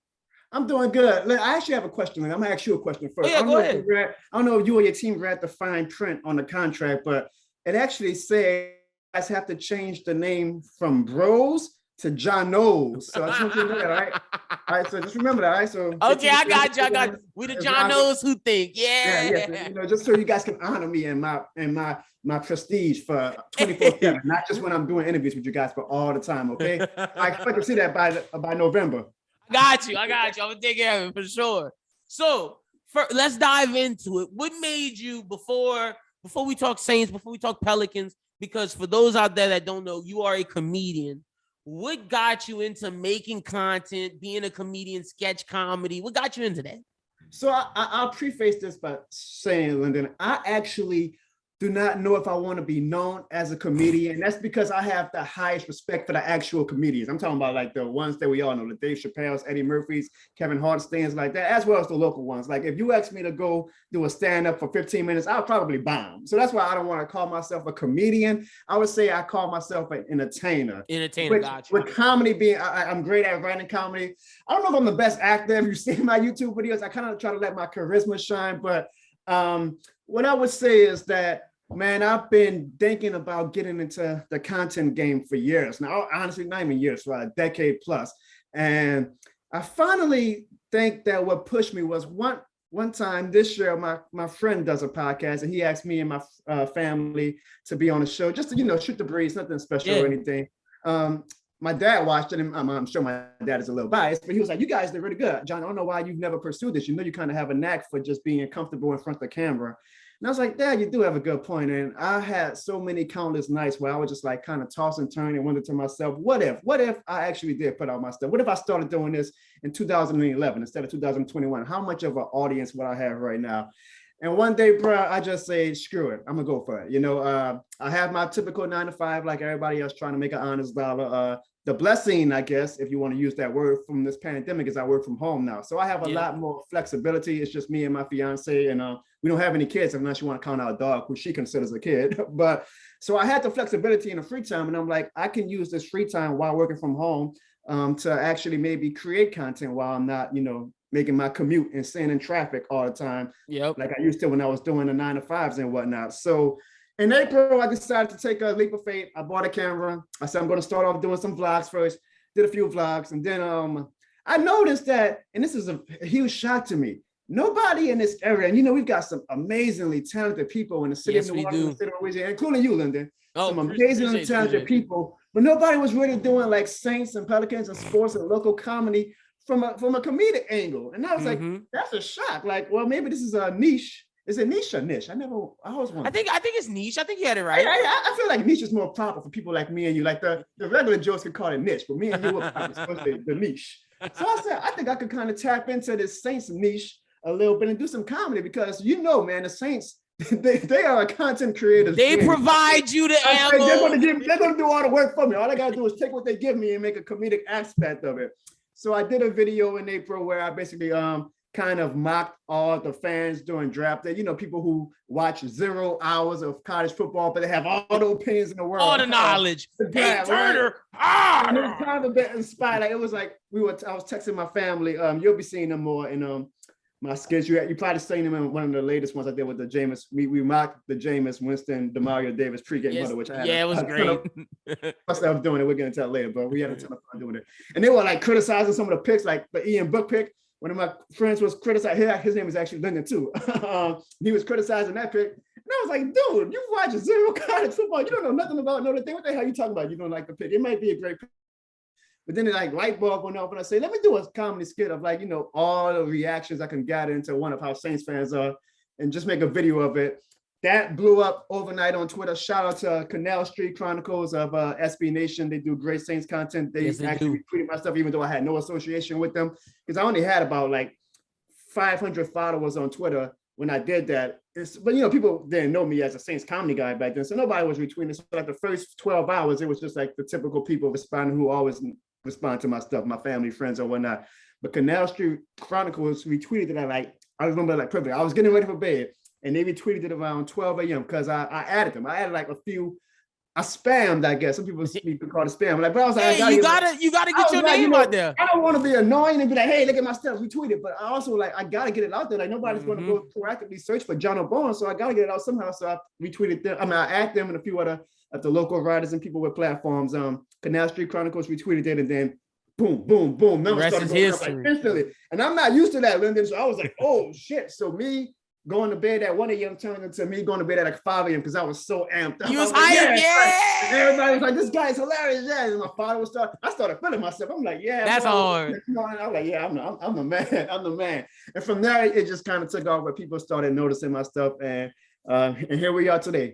I'm doing good. Look, I actually have a question. I'm gonna ask you a question first. Oh, yeah, go ahead. I don't know if you or your team read the fine print on the contract, but it actually says you guys have to change the name from Bros to Jonos. So I just want you to know that, right? All right, so just remember that, right? So okay, I got you. We the Jonos who think. Yeah. Just so you guys can honor me and my prestige for 24/7, not just when I'm doing interviews with you guys, but all the time. Okay, I expect to see that by November. I got you. I'm gonna take care of it for sure. So let's dive into it. What made you before we talk Saints, before we talk Pelicans? Because for those out there that don't know, you are a comedian. What got you into making content, being a comedian, sketch comedy? What got you into that? So I'll preface this by saying, Lyndon, I actually do not know if I want to be known as a comedian. That's because I have the highest respect for the actual comedians. I'm talking about like the ones that we all know, the Dave Chappelle's, Eddie Murphy's, Kevin Hart stands like that, as well as the local ones. Like if you ask me to go do a stand-up for 15 minutes, I'll probably bomb. So that's why I don't want to call myself a comedian. I would say I call myself an entertainer. Gotcha. With comedy being, I'm great at writing comedy. I don't know if I'm the best actor. If you see my YouTube videos, I kind of try to let my charisma shine, but what I would say is that, man, I've been thinking about getting into the content game for years. Now, honestly, not even years, for a decade plus. And I finally think that what pushed me was one time this year, my friend does a podcast and he asked me and my family to be on the show, just to, shoot the breeze, nothing special or anything. My dad watched it, and I'm sure my dad is a little biased, but he was like, you guys did really good. John, I don't know why you've never pursued this. You kind of have a knack for just being comfortable in front of the camera. And I was like, Dad, you do have a good point. And I had so many countless nights where I would just like kind of toss and turn and wonder to myself, what if I actually did put out my stuff? What if I started doing this in 2011 instead of 2021? How much of an audience would I have right now? And one day, bro, I just say, screw it. I'm gonna go for it. I have my typical 9-to-5 like everybody else, trying to make an honest dollar. The blessing, I guess, if you want to use that word, from this pandemic is I work from home now. So I have a lot more flexibility. It's just me and my fiance, and we don't have any kids unless you want to count our dog, who she considers a kid. But so I had the flexibility in the free time, and I'm like, I can use this free time while working from home to actually maybe create content while I'm not, making my commute and sitting in traffic all the time. Yep. Like I used to when I was doing the 9-to-5s and whatnot. So in April, I decided to take a leap of faith. I bought a camera. I said, I'm going to start off doing some vlogs first. Did a few vlogs. And then I noticed that, and this is a huge shock to me, nobody in this area, and we've got some amazingly talented people in the city of New York, the state of Louisiana, including you, Lyndon. Some amazingly talented people, but nobody was really doing like Saints and Pelicans and sports and local comedy from a comedic angle. And I was like, that's a shock. Like, well, maybe this is a niche. Is it niche or niche? I always wondered. I think it's niche. I think you had it right. I feel like niche is more proper for people like me and you. Like the regular Joes could call it niche, but me and you are supposed to say the niche. So I said, I think I could kind of tap into this Saints niche a little bit and do some comedy, because man, the Saints, they are a content creators. They provide you the ammo. They're gonna do all the work for me. All I gotta do is take what they give me and make a comedic aspect of it. So I did a video in April where I basically kind of mocked all the fans during draft day. People who watch 0 hours of college football, but they have all the opinions in the world. All the knowledge. Hey, Turner. And it was kind of a bit inspired. Like, it was like I was texting my family. You'll be seeing them more in my skits. You probably seen them in one of the latest ones I did with the Jameis. We mocked the Jameis Winston, DeMario Davis pregame huddle, which I had. Yeah, it was great. Myself doing it. We're going to tell later, but we had a ton of fun doing it. And they were like criticizing some of the picks, like the Ian Book pick. One of my friends was criticizing. His name is actually Lyndon too. He was criticizing that pick. And I was like, dude, you watch 0 college football. You don't know nothing about Notre Dame. What the hell are you talking about? You don't like the pick. It might be a great pick. But then it like light bulb went off, and I say, let me do a comedy skit of like, all the reactions I can gather into one of how Saints fans are, and just make a video of it. That blew up overnight on Twitter. Shout out to Canal Street Chronicles of SB Nation. They do great Saints content. They actually retweeted my stuff, even though I had no association with them, because I only had about like 500 followers on Twitter when I did that. But people didn't know me as a Saints comedy guy back then, so nobody was retweeting. So like the first 12 hours, it was just like the typical people responding who always respond to my stuff, my family, friends, or whatnot. But Canal Street Chronicles retweeted it. I remember like perfectly. I was getting ready for bed, and they retweeted it around 12 a.m. because I added them. I added like a few. I spammed, I guess. Some people call it spam. Like, but I was like, you gotta get your name out there. I don't want to be annoying and be like, hey, look at my stuff, retweet it. But I also like, I gotta get it out there. Like nobody's going to go proactively search for Jono Barnes, so I gotta get it out somehow. So I retweeted them. I added them and a few other of the local writers and people with platforms. Canal Street Chronicles retweeted it, and then boom, boom, boom. Numbers started going up like instantly. And I'm not used to that, Lyndon. So I was like, oh shit. So me going to bed at 1 a.m. turned into me going to bed at like 5 a.m. because I was so amped up. You was hyped, yeah. And everybody was like, this guy's hilarious, yeah. And my father was I started feeling myself. I'm like, yeah. That's hard. I'm like, yeah, I'm the man. I'm the man. And from there, it just kind of took off where people started noticing my stuff. And here we are today.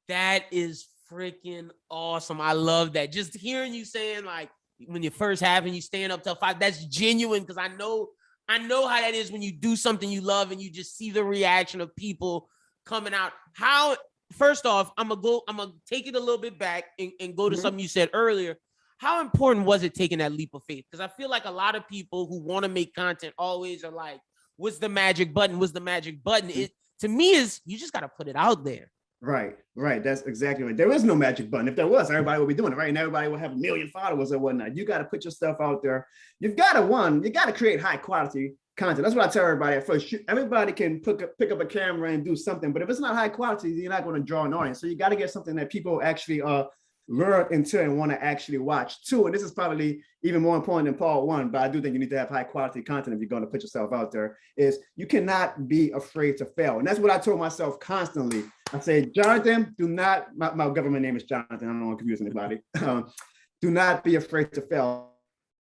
That is freaking awesome. I love that. Just hearing you saying like, when you're first having you staying up till 5, that's genuine because I know how that is when you do something you love and you just see the reaction of people coming out. First off, I'm gonna take it a little bit back and go to something you said earlier. How important was it taking that leap of faith? Because I feel like a lot of people who want to make content always are like, what's the magic button? It to me is you just gotta put it out there. Right. That's exactly right. There is no magic button. If there was, everybody would be doing it, right? And everybody would have a million followers or whatnot. You got to put your stuff out there. You got to create high quality content. That's what I tell everybody at first. Everybody can pick up a camera and do something, but if it's not high quality, you're not going to draw an audience. So you got to get something that people actually learn into and want to actually watch too. And this is probably even more important than part 1, but I do think you need to have high quality content if you're going to put yourself out there, is you cannot be afraid to fail. And that's what I told myself constantly. I say, Jonathan, do not, my government name is Jonathan. I don't want to confuse anybody. Do not be afraid to fail.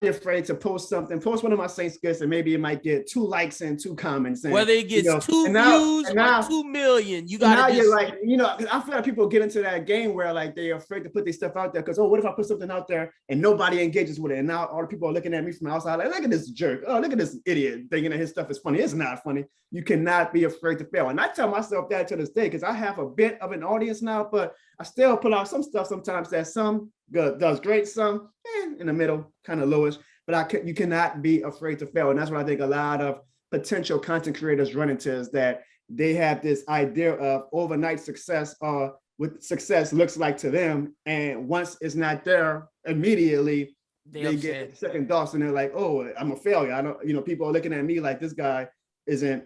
Be afraid to post one of my Saint skits and maybe it might get 2 likes and 2 comments. And, whether it gets 2 views or 2 million, you got to you're like, I feel like people get into that game where like they're afraid to put their stuff out there because, what if I put something out there and nobody engages with it? And now all the people are looking at me from outside like, look at this jerk. Oh, look at this idiot thinking that his stuff is funny. It's not funny. You cannot be afraid to fail. And I tell myself that to this day because I have a bit of an audience now, but I still pull out some stuff sometimes that some does great, some in the middle, kind of lowish. But you cannot be afraid to fail. And that's what I think a lot of potential content creators run into, is that they have this idea of overnight success or what success looks like to them. And once it's not there, immediately they get second thoughts and they're like, oh, I'm a failure. I don't, people are looking at me like this guy isn't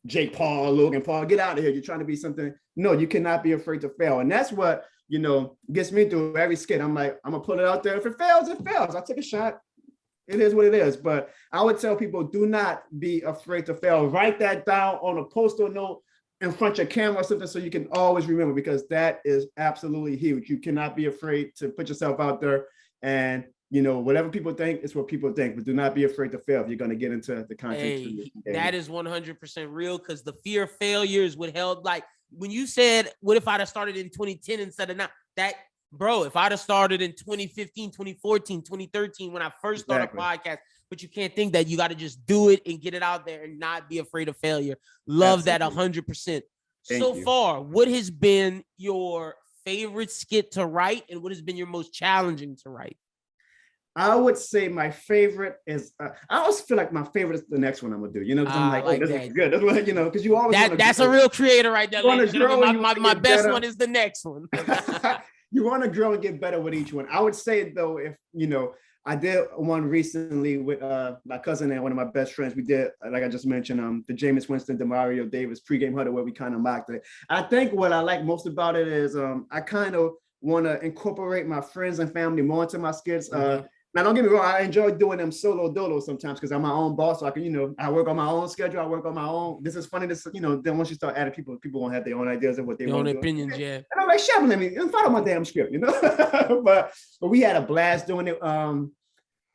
Jake Paul, Logan Paul. Get out of here. You're trying to be something. No, you cannot be afraid to fail. And that's what, gets me through every skit. I'm like, I'm going to put it out there. If it fails, it fails. I'll take a shot. It is what it is. But I would tell people, do not be afraid to fail. Write that down on a post-it note in front of your camera or something so you can always remember, because that is absolutely huge. You cannot be afraid to put yourself out there, and whatever people think is what people think, but do not be afraid to fail if you're going to get into the content. Hey, that is 100% real, because the fear of failures would help. Like when you said, what if I'd have started in 2010 instead of now? Bro, if I'd have started in 2015, 2014, 2013, when I first started a podcast, but you can't think that. You got to just do it and get it out there and not be afraid of failure. Love that 100%. So far, what has been your favorite skit to write, and what has been your most challenging to write? I would say my favorite is, I always feel like my favorite is the next one I'm gonna do, because I'm like, this is good. That's what, because you always that's a real creator right there. My best one is the next one. You want to grow and get better with each one. I would say though, if I did one recently with my cousin and one of my best friends. We did, like I just mentioned, the Jameis Winston, DeMario Davis pregame huddle, where we kind of mocked it. I think what I like most about it is I kind of want to incorporate my friends and family more into my skits. Now, don't get me wrong, I enjoy doing them solo dolo sometimes because I'm my own boss. So I can, I work on my own schedule. I work on my own. This is funny. Then once you start adding people won't have their own ideas of what they want to do. Their own opinions, yeah. And I'm like, shut up, let me follow my damn script, but we had a blast doing it.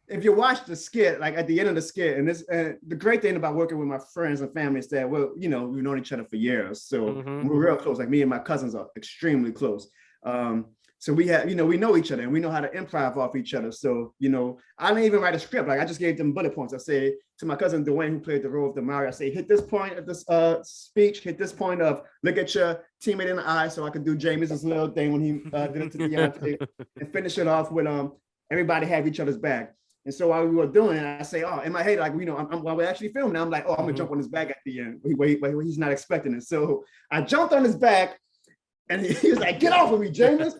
If you watch the skit, like at the end of the skit, and the great thing about working with my friends and family is that we've known each other for years. So we're real close. Like me and my cousins are extremely close. So we have, we know each other and we know how to improv off each other. So, I didn't even write a script. Like I just gave them bullet points. I say to my cousin Dwayne, who played the role of DeMario, I say, hit this point of this speech, hit this point of look at your teammate in the eye. So I could do Jameis's little thing when he did it to Deontay, and finish it off with everybody have each other's back. And so while we were doing it, I say, oh, in my head, like, you know, while we're actually filming, I'm like, oh, I'm gonna jump on his back at the end. Wait, he's not expecting it. So I jumped on his back, and he was like, get off of me, James.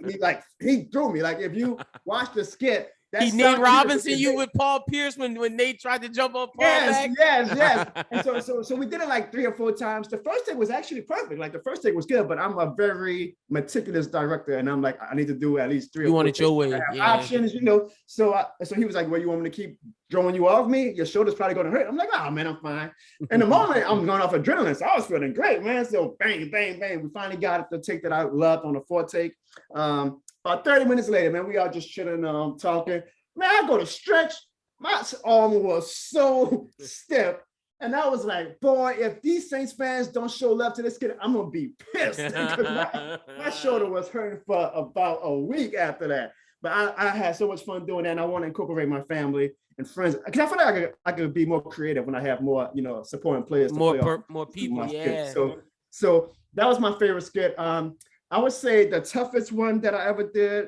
He threw me. Like, if you watch the skit, he Nate Robinson you with Paul Pierce when Nate tried to jump on Paul back. Yes. And so we did it like 3 or 4 times. The first take was actually perfect. Like the first take was good, but I'm a very meticulous director, and I'm like, I need to do at least 3 or 4. You want it your way. Options, you know. So he was like, well, you want me to keep throwing you off me? Your shoulder's probably going to hurt. I'm like, oh man, I'm fine. In the moment, I'm going off adrenaline, so I was feeling great, man. So bang, bang, bang. We finally got the take that I loved on the 4th take. About 30 minutes later, man, we all just chilling, talking. Man, I go to stretch. My arm was so stiff. And I was like, boy, if these Saints fans don't show love to this kid, I'm going to be pissed. My shoulder was hurting for about a week after that. But I had so much fun doing that, and I want to incorporate my family and friends. Because I feel like I could be more creative when I have more, you know, supporting players. More people, yeah. So that was my favorite skit. I would say the toughest one that I ever did,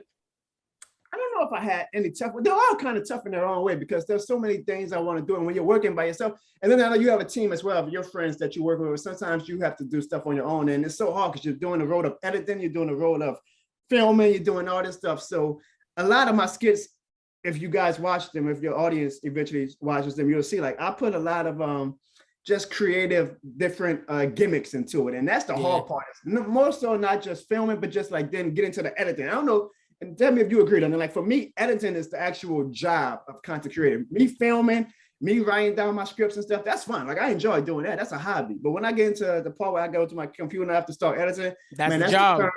I don't know if I had any tough. They're all kind of tough in their own way because there's so many things I want to do. And when you're working by yourself, and then I know you have a team as well of your friends that you work with. Sometimes you have to do stuff on your own, and it's so hard because you're doing the role of editing, you're doing the role of filming, you're doing all this stuff. So a lot of my skits, if you guys watch them, if your audience eventually watches them, you'll see like I put a lot of just creative, different gimmicks into it, and that's the hard part. More so, not just filming, but just like then get into the editing. I don't know. And tell me if you agree on it. Like for me, editing is the actual job of content creating. Me filming, me writing down my scripts and stuff, that's fun. Like I enjoy doing that. That's a hobby. But when I get into the part where I go to my computer and I have to start editing, that's the job.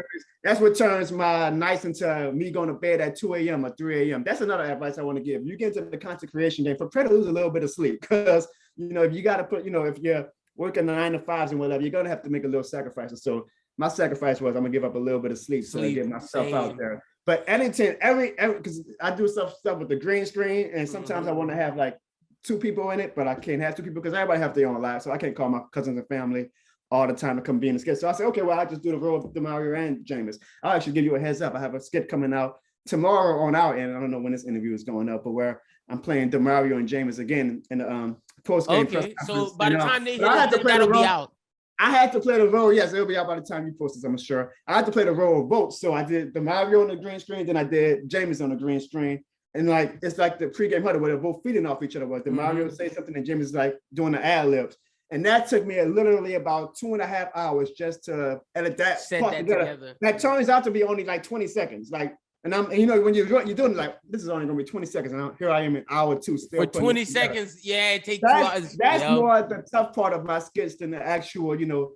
That's what turns my nights into me going to bed at 2 a.m. or 3 a.m. That's another advice I want to give. You get into the content creation game, prepare to lose a little bit of sleep. Because, you know, if you got to put, you know, if you're working 9 to 5s and whatever, you're going to have to make a little sacrifices. So my sacrifice was I'm going to give up a little bit of sleep so I get myself out there. But editing, every because I do stuff with the green screen, and sometimes I want to have like 2 people in it, but I can't have 2 people because everybody have their own lives, so I can't call my cousins and family all the time to come be in the skit. So I say, okay, well, I just do the role of DeMario and Jameis. I'll actually give you a heads up. I have a skit coming out tomorrow on our end. I don't know when this interview is going up, but where I'm playing DeMario and Jameis again in the post game. Okay, so by the time they hit it, that'll be out. I had to play the role. Yes, it'll be out by the time you post this, I'm sure. I had to play the role of both. So I did DeMario on the green screen, then I did Jameis on the green screen. And like, it's like the pregame huddle where they're both feeding off each other. Where DeMario say something and Jameis is like doing the ad libs. And that took me literally about 2.5 hours just to edit that part together. That turns out to be only like 20 seconds. Like, and you know, when you're doing like, this is only gonna be 20 seconds. And here I am in hour 2 still. For 20 seconds, it takes 2 hours. That's more the tough part of my skits than the actual, you know,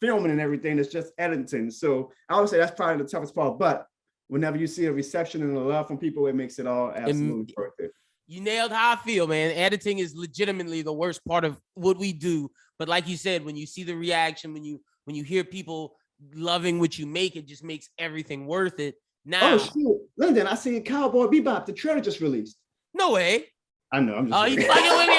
filming and everything. It's just editing. So I would say that's probably the toughest part. But whenever you see a reception and a love from people, it makes it all absolutely perfect. You nailed how I feel, man. Editing is legitimately the worst part of what we do. But like you said, when you see the reaction, when you hear people loving what you make, it just makes everything worth it. Now, oh shit, Lyndon, I see Cowboy Bebop. The trailer just released. No way. I know. I'm just. Oh, you fucking with me?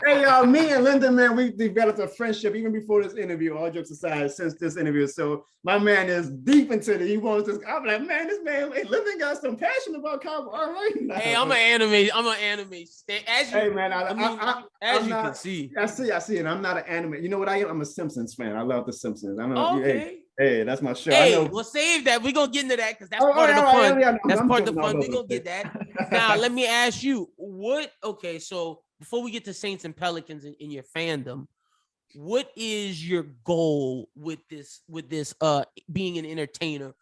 Hey, y'all, me and Lyndon, man, we developed a friendship even before this interview. All jokes aside, since this interview. So my man is deep into it. He wants this. I'm like, man, this man, hey, Lyndon got some passion about Cowboy. All right. Nah, hey, I'm an anime. Hey, man, as you can see. I see it. I'm not an anime. You know what I am? I'm a Simpsons fan. I love the Simpsons. I don't know. Okay. Hey, that's my show. Hey, we'll save that. We're going to get into that because that's part of the fun. That's part of the fun. We're going to get that. Now, let me ask you, so before we get to Saints and Pelicans in your fandom, what is your goal with this being an entertainer?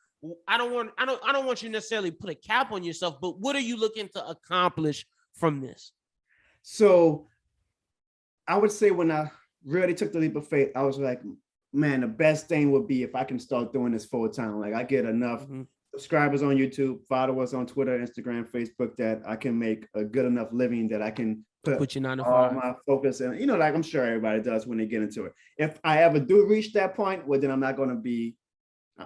I don't want you to necessarily put a cap on yourself, but what are you looking to accomplish from this? So I would say when I really took the leap of faith, I was like, man, the best thing would be if I can start doing this full time. Like I get enough subscribers on YouTube, followers on Twitter, Instagram, Facebook, that I can make a good enough living that I can put your 9 to 5 all my focus and, you know, like I'm sure everybody does when they get into it. If I ever do reach that point, well, then I'm not going to be,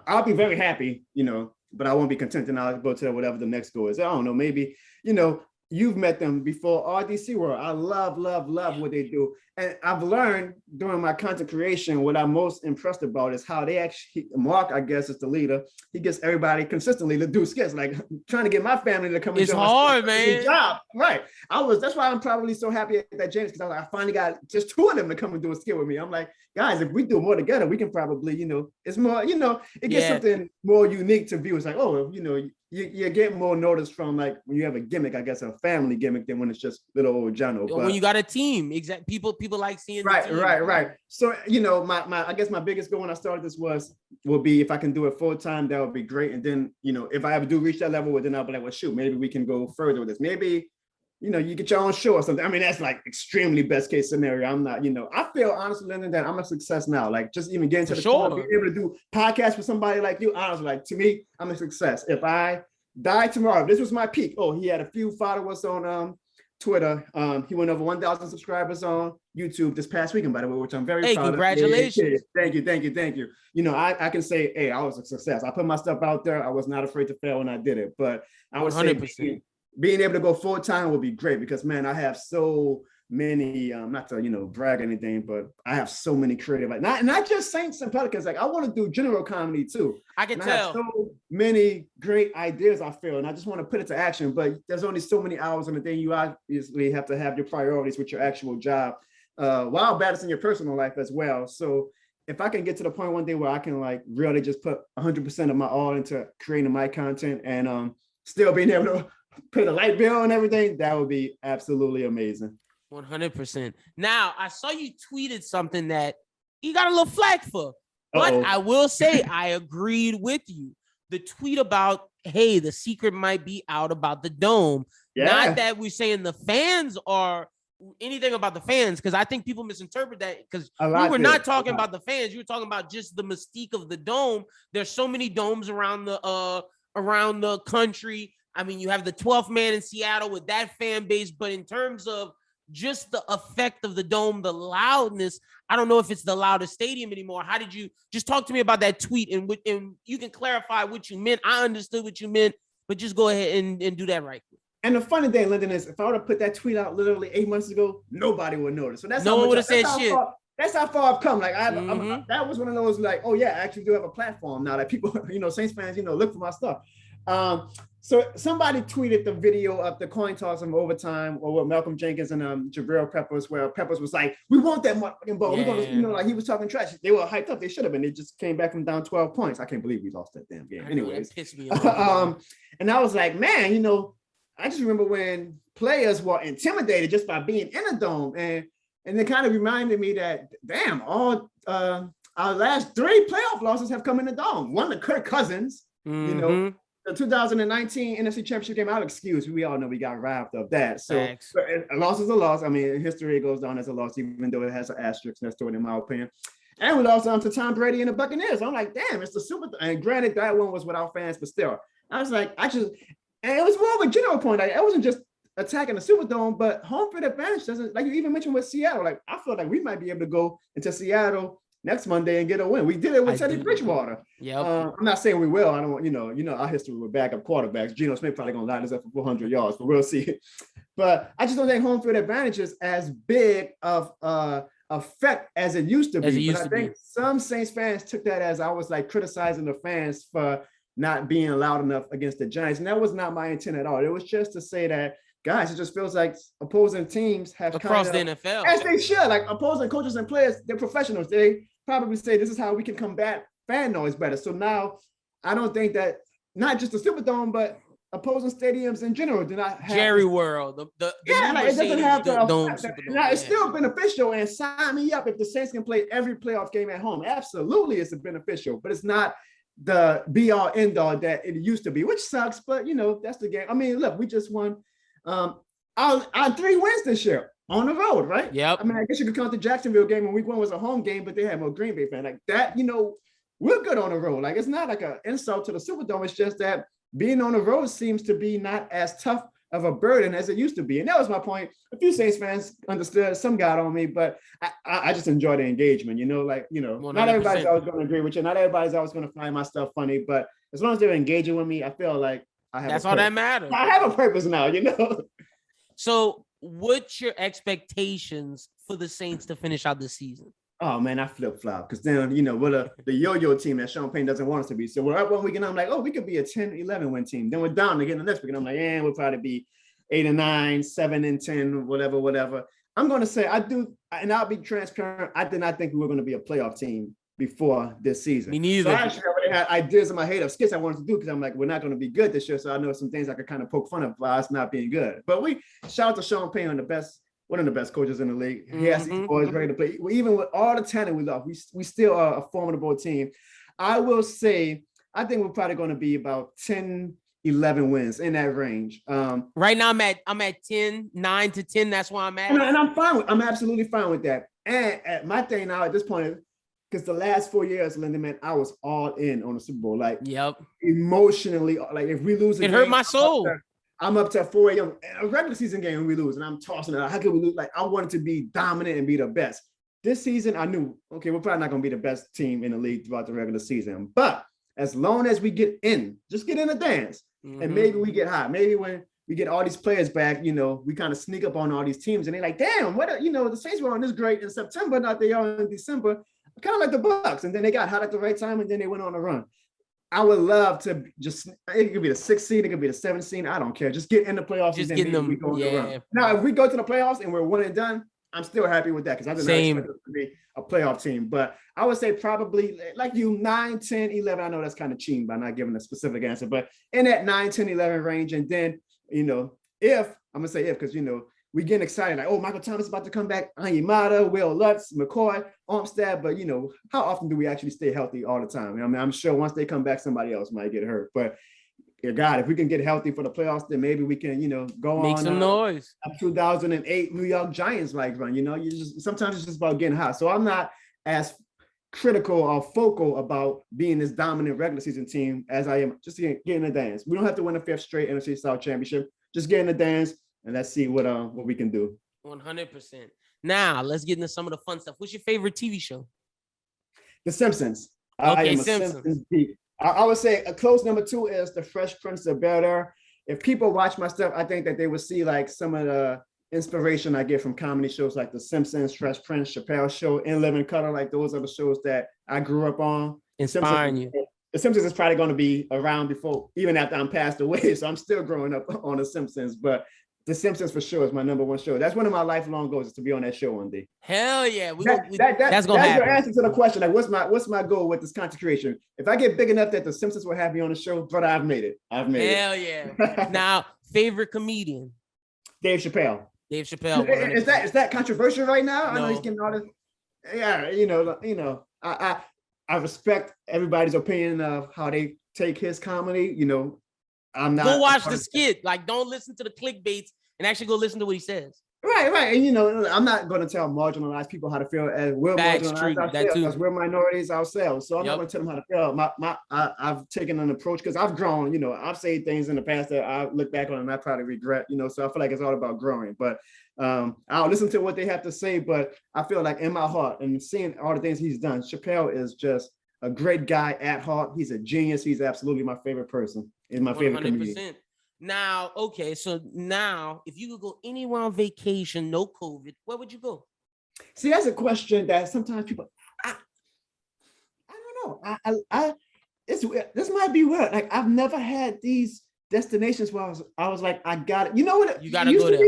I'll be very happy, you know, but I won't be content, and I'll go to whatever the next goal is. I don't know, maybe, you know, you've met them before, RDC World. I love what they do. And I've learned during my content creation, what I'm most impressed about is how they actually, Mark, I guess, is the leader. He gets everybody consistently to do skits, like trying to get my family to come and It's join hard, my man. job. Right. That's why I'm probably so happy at that James, because I finally got just 2 of them to come and do a skit with me. I'm like, guys, if we do more together, we can probably, it's more, it gets something more unique to view. It's like, oh, you get more notice from like when you have a gimmick, I guess a family gimmick, than when it's just little old Jono. When you got a team, people like seeing right, the team. right. So my I guess my biggest goal when I started this will be if I can do it full time, that would be great. And then if I ever do reach that level, then I'll be like, well, shoot, maybe we can go further with this. Maybe you get your own show or something. I mean, that's like extremely best case scenario. I'm not, I feel honestly, Lyndon, that I'm a success now. Like just even getting to the point of being able to do podcasts with somebody like you, honestly, like to me, I'm a success. If I die tomorrow, this was my peak. Oh, he had a few followers on Twitter. He went over 1,000 subscribers on YouTube this past weekend, by the way, which I'm very proud of. Congratulations. Thank you. I can say, hey, I was a success. I put my stuff out there. I was not afraid to fail when I did it. But I would 100%. Say being able to go full time would be great because, man, I have so many, not to, brag or anything, but I have so many creative, like not just Saints and Pelicans. Like I want to do general comedy too. I can tell. I have so many great ideas, I feel, and I just want to put it to action, but there's only so many hours in the day. You obviously have to have your priorities with your actual job, while balancing your personal life as well. So if I can get to the point one day where I can like really just put 100% of my all into creating my content and still being able to pay the light bill and everything, that would be absolutely amazing. 100%. Now, I saw you tweeted something that you got a little flack for, but I will say I agreed with you. The tweet about, hey, the secret might be out about the dome. Yeah. Not that we're saying the fans are anything about the fans, because I think people misinterpret that because we were not talking about the fans. You were talking about just the mystique of the dome. There's so many domes around the country. I mean, you have the 12th man in Seattle with that fan base, but in terms of just the effect of the dome, the loudness, I don't know if it's the loudest stadium anymore. How did you just talk to me about that tweet and you can clarify what you meant? I understood what you meant, but just go ahead and do that right quick. And the funny thing, Lyndon, is if I would have put that tweet out literally 8 months ago, nobody would notice. So that's no one would have said shit. That's how far I've come. Like that was one of those like, oh yeah, I actually do have a platform now that people, Saints fans, look for my stuff. So somebody tweeted the video of the coin toss in overtime, or with Malcolm Jenkins and Jabril Peppers, where Peppers was like, "We want that motherfucking ball." Yeah. We're gonna, like he was talking trash. They were hyped up. They should have been. They just came back from down 12 points. I can't believe we lost that damn game. Anyways, pissed me off. And I was like, man, I just remember when players were intimidated just by being in a dome, and it kind of reminded me that damn, all our last 3 playoff losses have come in the dome. One to Kirk Cousins, The 2019 NFC Championship game, I'll excuse. We all know we got robbed of that. So a loss is a loss. I mean, history goes down as a loss, even though it has an asterisk next to it, in my opinion. And we lost to Tom Brady and the Buccaneers. I'm like, damn, it's the Super. And granted, that one was without fans, but still, I was like, and it was more of a general point. Like, I wasn't just attacking the Superdome, but home field advantage doesn't, like you even mentioned with Seattle. Like, I feel like we might be able to go into Seattle next Monday and get a win. We did it with Teddy Bridgewater. Yeah. I'm not saying we will. I don't want, our history with backup quarterbacks. Geno Smith probably gonna line us up for 400 yards, but we'll see. But I just don't think home field advantage is as big of effect as it used to be. But I think some Saints fans took that as I was like criticizing the fans for not being loud enough against the Giants. And that was not my intent at all. It was just to say that, guys, it just feels like opposing teams have across the NFL, as they should, like opposing coaches and players, they're professionals. They probably say this is how we can combat fan noise better. So now I don't think that not just the Superdome, but opposing stadiums in general do not have Jerry World. It doesn't have it's still beneficial, and sign me up if the Saints can play every playoff game at home. Absolutely, it's beneficial, but it's not the be all end all that it used to be, which sucks. But that's the game. I mean, look, we just won our 3 wins this year on the road, right? Yep. I mean, I guess you could count the Jacksonville game, and week 1 was a home game, but they had more Green Bay fans. Like that, we're good on the road. Like, it's not like an insult to the Superdome. It's just that being on the road seems to be not as tough of a burden as it used to be. And that was my point. A few Saints fans understood, some got on me, but I just enjoy the engagement, not everybody's always going to agree with you. Not everybody's always going to find my stuff funny, but as long as they're engaging with me, I feel like I have that's all that matters. I have a purpose now, So what's your expectations for the Saints to finish out the season? Oh man, I flip flop because then we're the yo-yo team that Sean Payne doesn't want us to be. So we're up one week and I'm like, oh, we could be a 10-11 win team. Then we're down again the next week and I'm like, we'll probably be 8-9, 7-10, whatever. I'm gonna say I do, and I'll be transparent. I did not think we were going to be a playoff team before this season. Me neither. So I actually already had ideas in my head of skits I wanted to do because I'm like, we're not going to be good this year. So I know some things I could kind of poke fun of by us not being good. But we shout out to Sean Payne, one of the best coaches in the league. He has these boys ready to play. Even with all the talent we love, we still are a formidable team. I will say, I think we're probably going to be about 10-11 wins in that range. Right now, I'm at 10, 9 to 10. That's where I'm at. And I'm fine I'm absolutely fine with that. And my thing now at this point, because the last 4 years, Linda, man, I was all in on the Super Bowl. Like, emotionally, like if we lose, it hurt my soul. I'm up to 4 a.m. A regular season game and we lose, and I'm tossing it out. How could we lose? Like, I wanted to be dominant and be the best. This season, I knew, okay, we're probably not going to be the best team in the league throughout the regular season. But as long as we get in, just get in the dance, and maybe we get hot. Maybe when we get all these players back, we kind of sneak up on all these teams, and they're like, damn, the Saints were on this great in September, not they are in December. Kind of like the Bucks, and then they got hot at the right time, and then they went on a run. I would love to it could be the 6th seed, it could be the 7th seed, I don't care. Just get in the playoffs. Just and then getting them. We go on the run. Now, if we go to the playoffs and we're one and done, I'm still happy with that because I did not expect us to be a playoff team. But I would say probably like you 9, 10, 11. I know that's kind of cheating by not giving a specific answer, but in that 9, 10, 11 range. And then, if I'm gonna say if, because we getting excited, like, oh, Michael Thomas is about to come back, Anyemata, Will Lutz, McCoy, Armstead, but how often do we actually stay healthy all the time? I mean, I'm sure once they come back, somebody else might get hurt. But God, if we can get healthy for the playoffs, then maybe we can, go make on some noise. 2008 New York Giants like run. Sometimes it's just about getting hot. So I'm not as critical or focal about being this dominant regular season team as I am just getting in the dance. We don't have to win a 5th straight NFC South championship. Just get in the dance. And let's see what we can do. 100%. Now, let's get into some of the fun stuff. What's your favorite TV show? The Simpsons. Okay, I am Simpsons. a Simpsons geek. I would say a close number 2 is The Fresh Prince of Bel-Air. If people watch my stuff, I think that they would see like some of the inspiration I get from comedy shows like The Simpsons, Fresh Prince, Chappelle Show, In Living Color. Like those are the shows that I grew up on. Inspiring you. The Simpsons is probably going to be around before, even after I'm passed away. So I'm still growing up on The Simpsons, but The Simpsons for sure is my number 1 show. That's one of my lifelong goals, is to be on that show one day. Hell yeah. That's gonna happen. Your answer to the question. Like, what's my goal with this content creation? If I get big enough that The Simpsons will have me on the show, brother, I've made it. Hell yeah. Now, favorite comedian? Dave Chappelle. Dave Chappelle. Is that controversial right now? No. I know he's getting all this. Yeah, I respect everybody's opinion of how they take his comedy. I'm not. Go watch the skit. Like, don't listen to the clickbaits and actually go listen to what he says. Right. And I'm not going to tell marginalized people how to feel as we're marginalized ourselves, because we're minorities ourselves. So I'm not going to tell them how to feel. I've taken an approach because I've grown. I've said things in the past that I look back on and I probably regret. So I feel like it's all about growing. But I'll listen to what they have to say. But I feel like in my heart and seeing all the things he's done, Chappelle is just a great guy at heart. He's a genius. He's absolutely my favorite person. He's my favorite comedian. Now, okay, so now if you could go anywhere on vacation, no COVID, where would you go? See, that's a question that sometimes people, I don't know. This might be weird. Like, I've never had these destinations where I was like, I got it. You know what? You got to go there.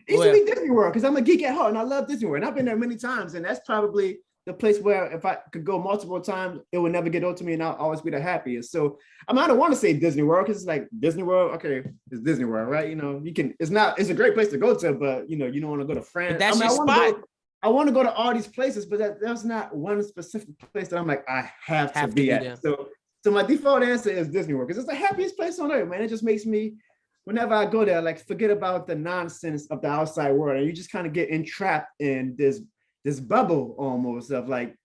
It used to be Disney World because I'm a geek at heart and I love Disney World. And I've been there many times, and that's probably the place where if I could go multiple times, it would never get old to me and I'll always be the happiest. So I don't want to say Disney World because it's like Disney World. Okay, it's Disney World, right? It's a great place to go to, but you don't want to go to France. But that's your spot. I want to go to all these places, but there's not one specific place that I'm like, I have to be at. So my default answer is Disney World because it's the happiest place on earth, man. It just makes me, whenever I go there, like forget about the nonsense of the outside world. And you just kind of get entrapped in this bubble almost of like,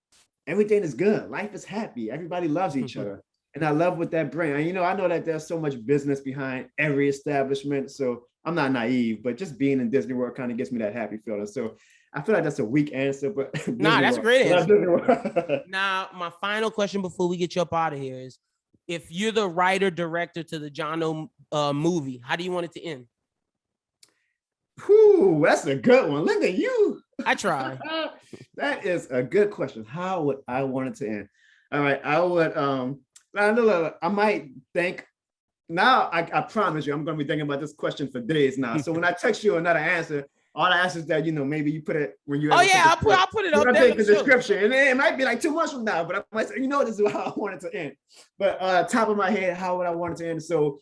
everything is good. Life is happy. Everybody loves each other. And I love what that brings. And, I know that there's so much business behind every establishment. So I'm not naive, but just being in Disney World kind of gets me that happy feeling. So I feel like that's a weak answer, but that's a great answer. Now, my final question before we get you up out of here is, if you're the writer director to the Jono movie, how do you want it to end? Whew, that's a good one. Look at you. I try. That is a good question. How would I want it to end? All right, I would I might think now. I promise you, I'm gonna be thinking about this question for days now. So when I text you another answer, all the answers that maybe you put it when you. Oh yeah, I'll put it up there. Take the description, and it might be like 2 months from now, but I might say, this is how I want it to end. But top of my head, how would I want it to end? So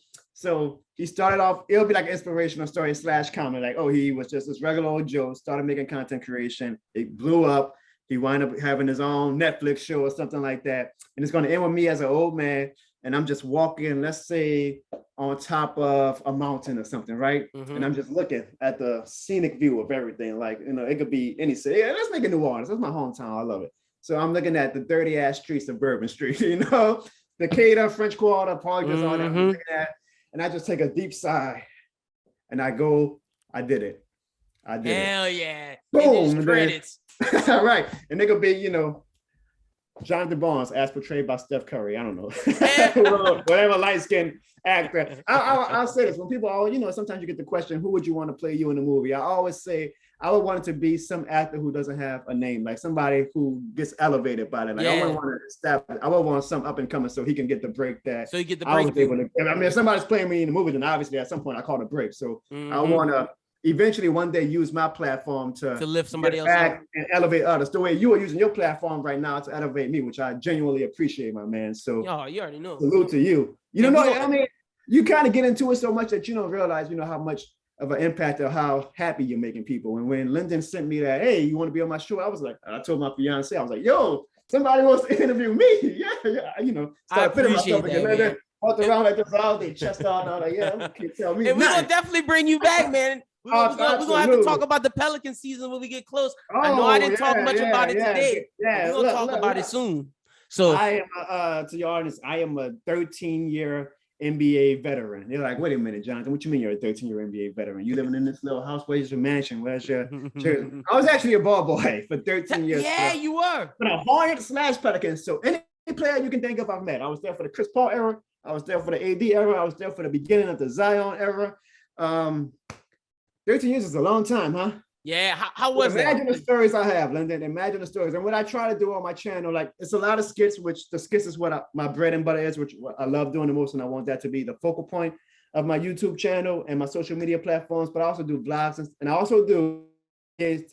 he started off. It'll be like an inspirational story / comment, like, oh, he was just this regular old Joe, started making content creation. It blew up. He wound up having his own Netflix show or something like that. And it's going to end with me as an old man. And I'm just walking, let's say, on top of a mountain or something, right? Mm-hmm. And I'm just looking at the scenic view of everything. Like, it could be any city. Yeah, let's make it New Orleans. That's my hometown. I love it. So I'm looking at the dirty ass streets of Bourbon Street, Decatur, French Quarter, Park, all that I'm looking at. And I just take a deep sigh. And I go, I did it. Hell yeah. Boom. Credits. Right. And they could be, Jonathan Barnes, as portrayed by Steph Curry. I don't know. Whatever light-skinned actor. I'll say this. When people, sometimes you get the question, who would you want to play you in a movie? I always say, I would want it to be some actor who doesn't have a name, like somebody who gets elevated by it. Like I wouldn't want to establish. I would want some up and coming so he can get the break that. So you get the break. If somebody's playing me in the movie, then obviously at some point I call it a break. So I want to eventually one day use my platform to lift somebody else back up and elevate others. The way you are using your platform right now to elevate me, which I genuinely appreciate, my man. So you already know. Salute to you. You kind of get into it so much that you don't realize, how much of an impact of how happy you're making people. And when Lyndon sent me that, hey, you want to be on my show? I was like, I told my fiance, I was like, yo, somebody wants to interview me. Yeah. I appreciate that, man. Walked around like this all day, chest out, and all that. Yeah, you can't tell me. And we're going to definitely bring you back, man. We're going to have to talk about the Pelican season when we get close. I know I didn't talk much about it today. Yeah, we're going to talk about it soon. So I am, to your audience, I am a 13-year NBA veteran. They're like, wait a minute, Jonathan, what you mean you're a 13-year NBA veteran? You living in this little house, where's your mansion? Where's your jersey? I was actually a ball boy for 13 years. Yeah, you were. But a Hornets / Pelicans. So any player you can think of, I've met. I was there for the Chris Paul era. I was there for the AD era. I was there for the beginning of the Zion era. 13 years is a long time, huh? Yeah. How was that? Imagine the stories I have, Lyndon. Imagine the stories. And what I try to do on my channel, like it's a lot of skits, which the skits is what my bread and butter is, which I love doing the most. And I want that to be the focal point of my YouTube channel and my social media platforms. But I also do vlogs and I also do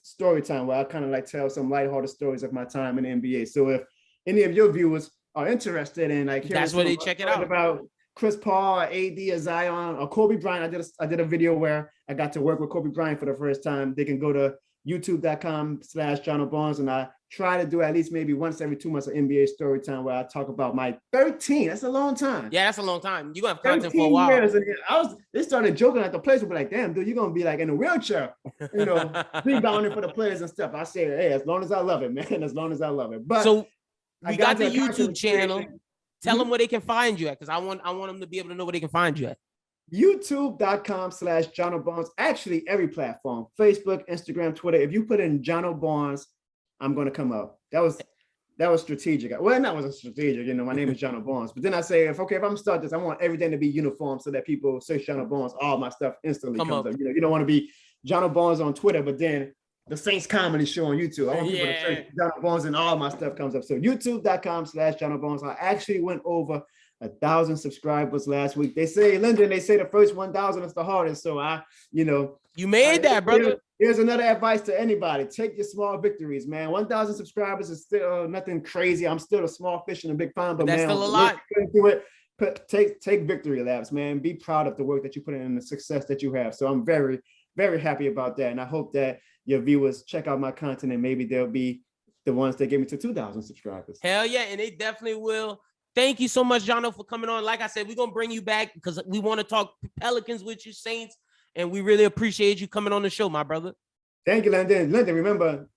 story time where I kind of like tell some lighthearted stories of my time in the NBA. So if any of your viewers are interested in like that's where they check it out about Chris Paul, AD, or Zion, or Kobe Bryant. I did a video where I got to work with Kobe Bryant for the first time. They can go to youtube.com/Jono Barnes, and I try to do at least maybe once every 2 months of NBA story time where I talk about my 13. That's a long time. Yeah, that's a long time. You're gonna have content for a while. Years, and they started joking at the place. We'll be like, damn, dude, you're gonna be like in a wheelchair, rebounding for the players and stuff. I say, hey, as long as I love it, man, as long as I love it. But so we got the YouTube channel. Tell them where they can find you at, because I want them to be able to know where they can find you at. YouTube.com/Jono Barnes. Actually, every platform: Facebook, Instagram, Twitter. If you put in Jono Barnes, I'm going to come up. That was strategic. Well, that wasn't strategic. My name is Jono Barnes. But then I say, if I'm gonna start this, I want everything to be uniform so that people search Jono Barnes, all my stuff instantly comes up. You don't want to be Jono Barnes on Twitter, but then the Saints Comedy Show on YouTube. I want people to search Jono Barnes and all my stuff comes up. So youtube.com/Jono Barnes. I actually went over 1,000 subscribers last week. They say, Lyndon, the first 1,000 is the hardest. So you made that, brother. Here's another advice to anybody. Take your small victories, man. 1,000 subscribers is still nothing crazy. I'm still a small fish in a big pond, but that's man, still a lot. Do it. Take victory laps, man. Be proud of the work that you put in and the success that you have. So I'm very, very happy about that. And I hope that your viewers check out my content and maybe they'll be the ones that get me to 2,000 subscribers. Hell yeah, and they definitely will. Thank you so much, Jono, for coming on. Like I said, we're going to bring you back because we want to talk Pelicans with you, Saints, and we really appreciate you coming on the show, my brother. Thank you, Lyndon. Lyndon, remember,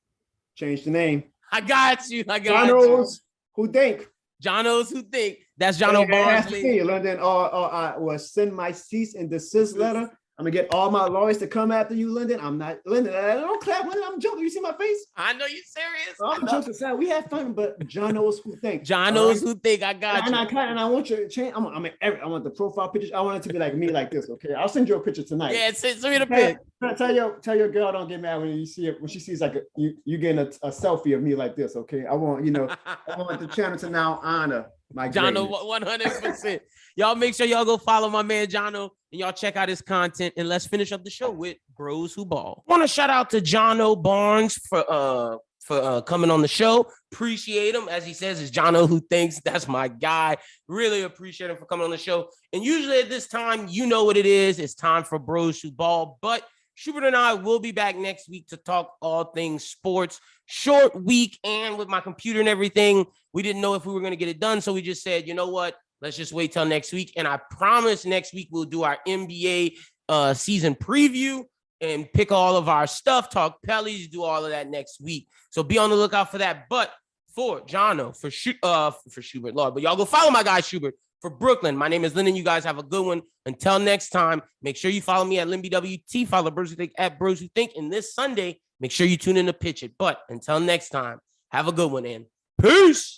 change the name. I got you. Jono's Who Think. Jono's Who Think. That's Jono Barnes. See you, Lyndon. Or I will send my cease and desist letter I'm gonna get all my lawyers to come after you, Lyndon. I'm not Lyndon. Don't clap, Lyndon. I'm joking. You see my face? I know you serious. I'm joking aside. We have fun, but John knows who think. John knows who think. I got you. And I want you to change. I want the profile pictures. I want it to be like me, like this. Okay, I'll send you a picture tonight. Yeah, send me the pic. Tell your girl don't get mad when you see it, when she sees like you getting a selfie of me like this. Okay, I want the channel to now honor my Jono 100%. Y'all make sure y'all go follow my man Jono and y'all check out his content, and let's finish up the show with Bros Who Ball. Want to shout out to Jono Barnes for coming on the show. Appreciate him. As he says, it's Jono who thinks. That's my guy. Really appreciate him for coming on the show. And usually at this time, you know what it is. It's time for Bros Who Ball. But Schubert and I will be back next week to talk all things sports. Short week, and with my computer and everything, we didn't know if we were going to get it done. So we just said, you know what? Let's just wait till next week. And I promise next week we'll do our NBA season preview and pick all of our stuff, talk Pellies, do all of that next week. So be on the lookout for that. But for Jono, for Schubert, Lord, but y'all go follow my guy Schubert. For Brooklyn, my name is Lyndon. You guys have a good one. Until next time, make sure you follow me at BWT. Follow BrosWhoThink at BrosWhoThink. And this Sunday, make sure you tune in to Pitch It. But until next time, have a good one, and peace.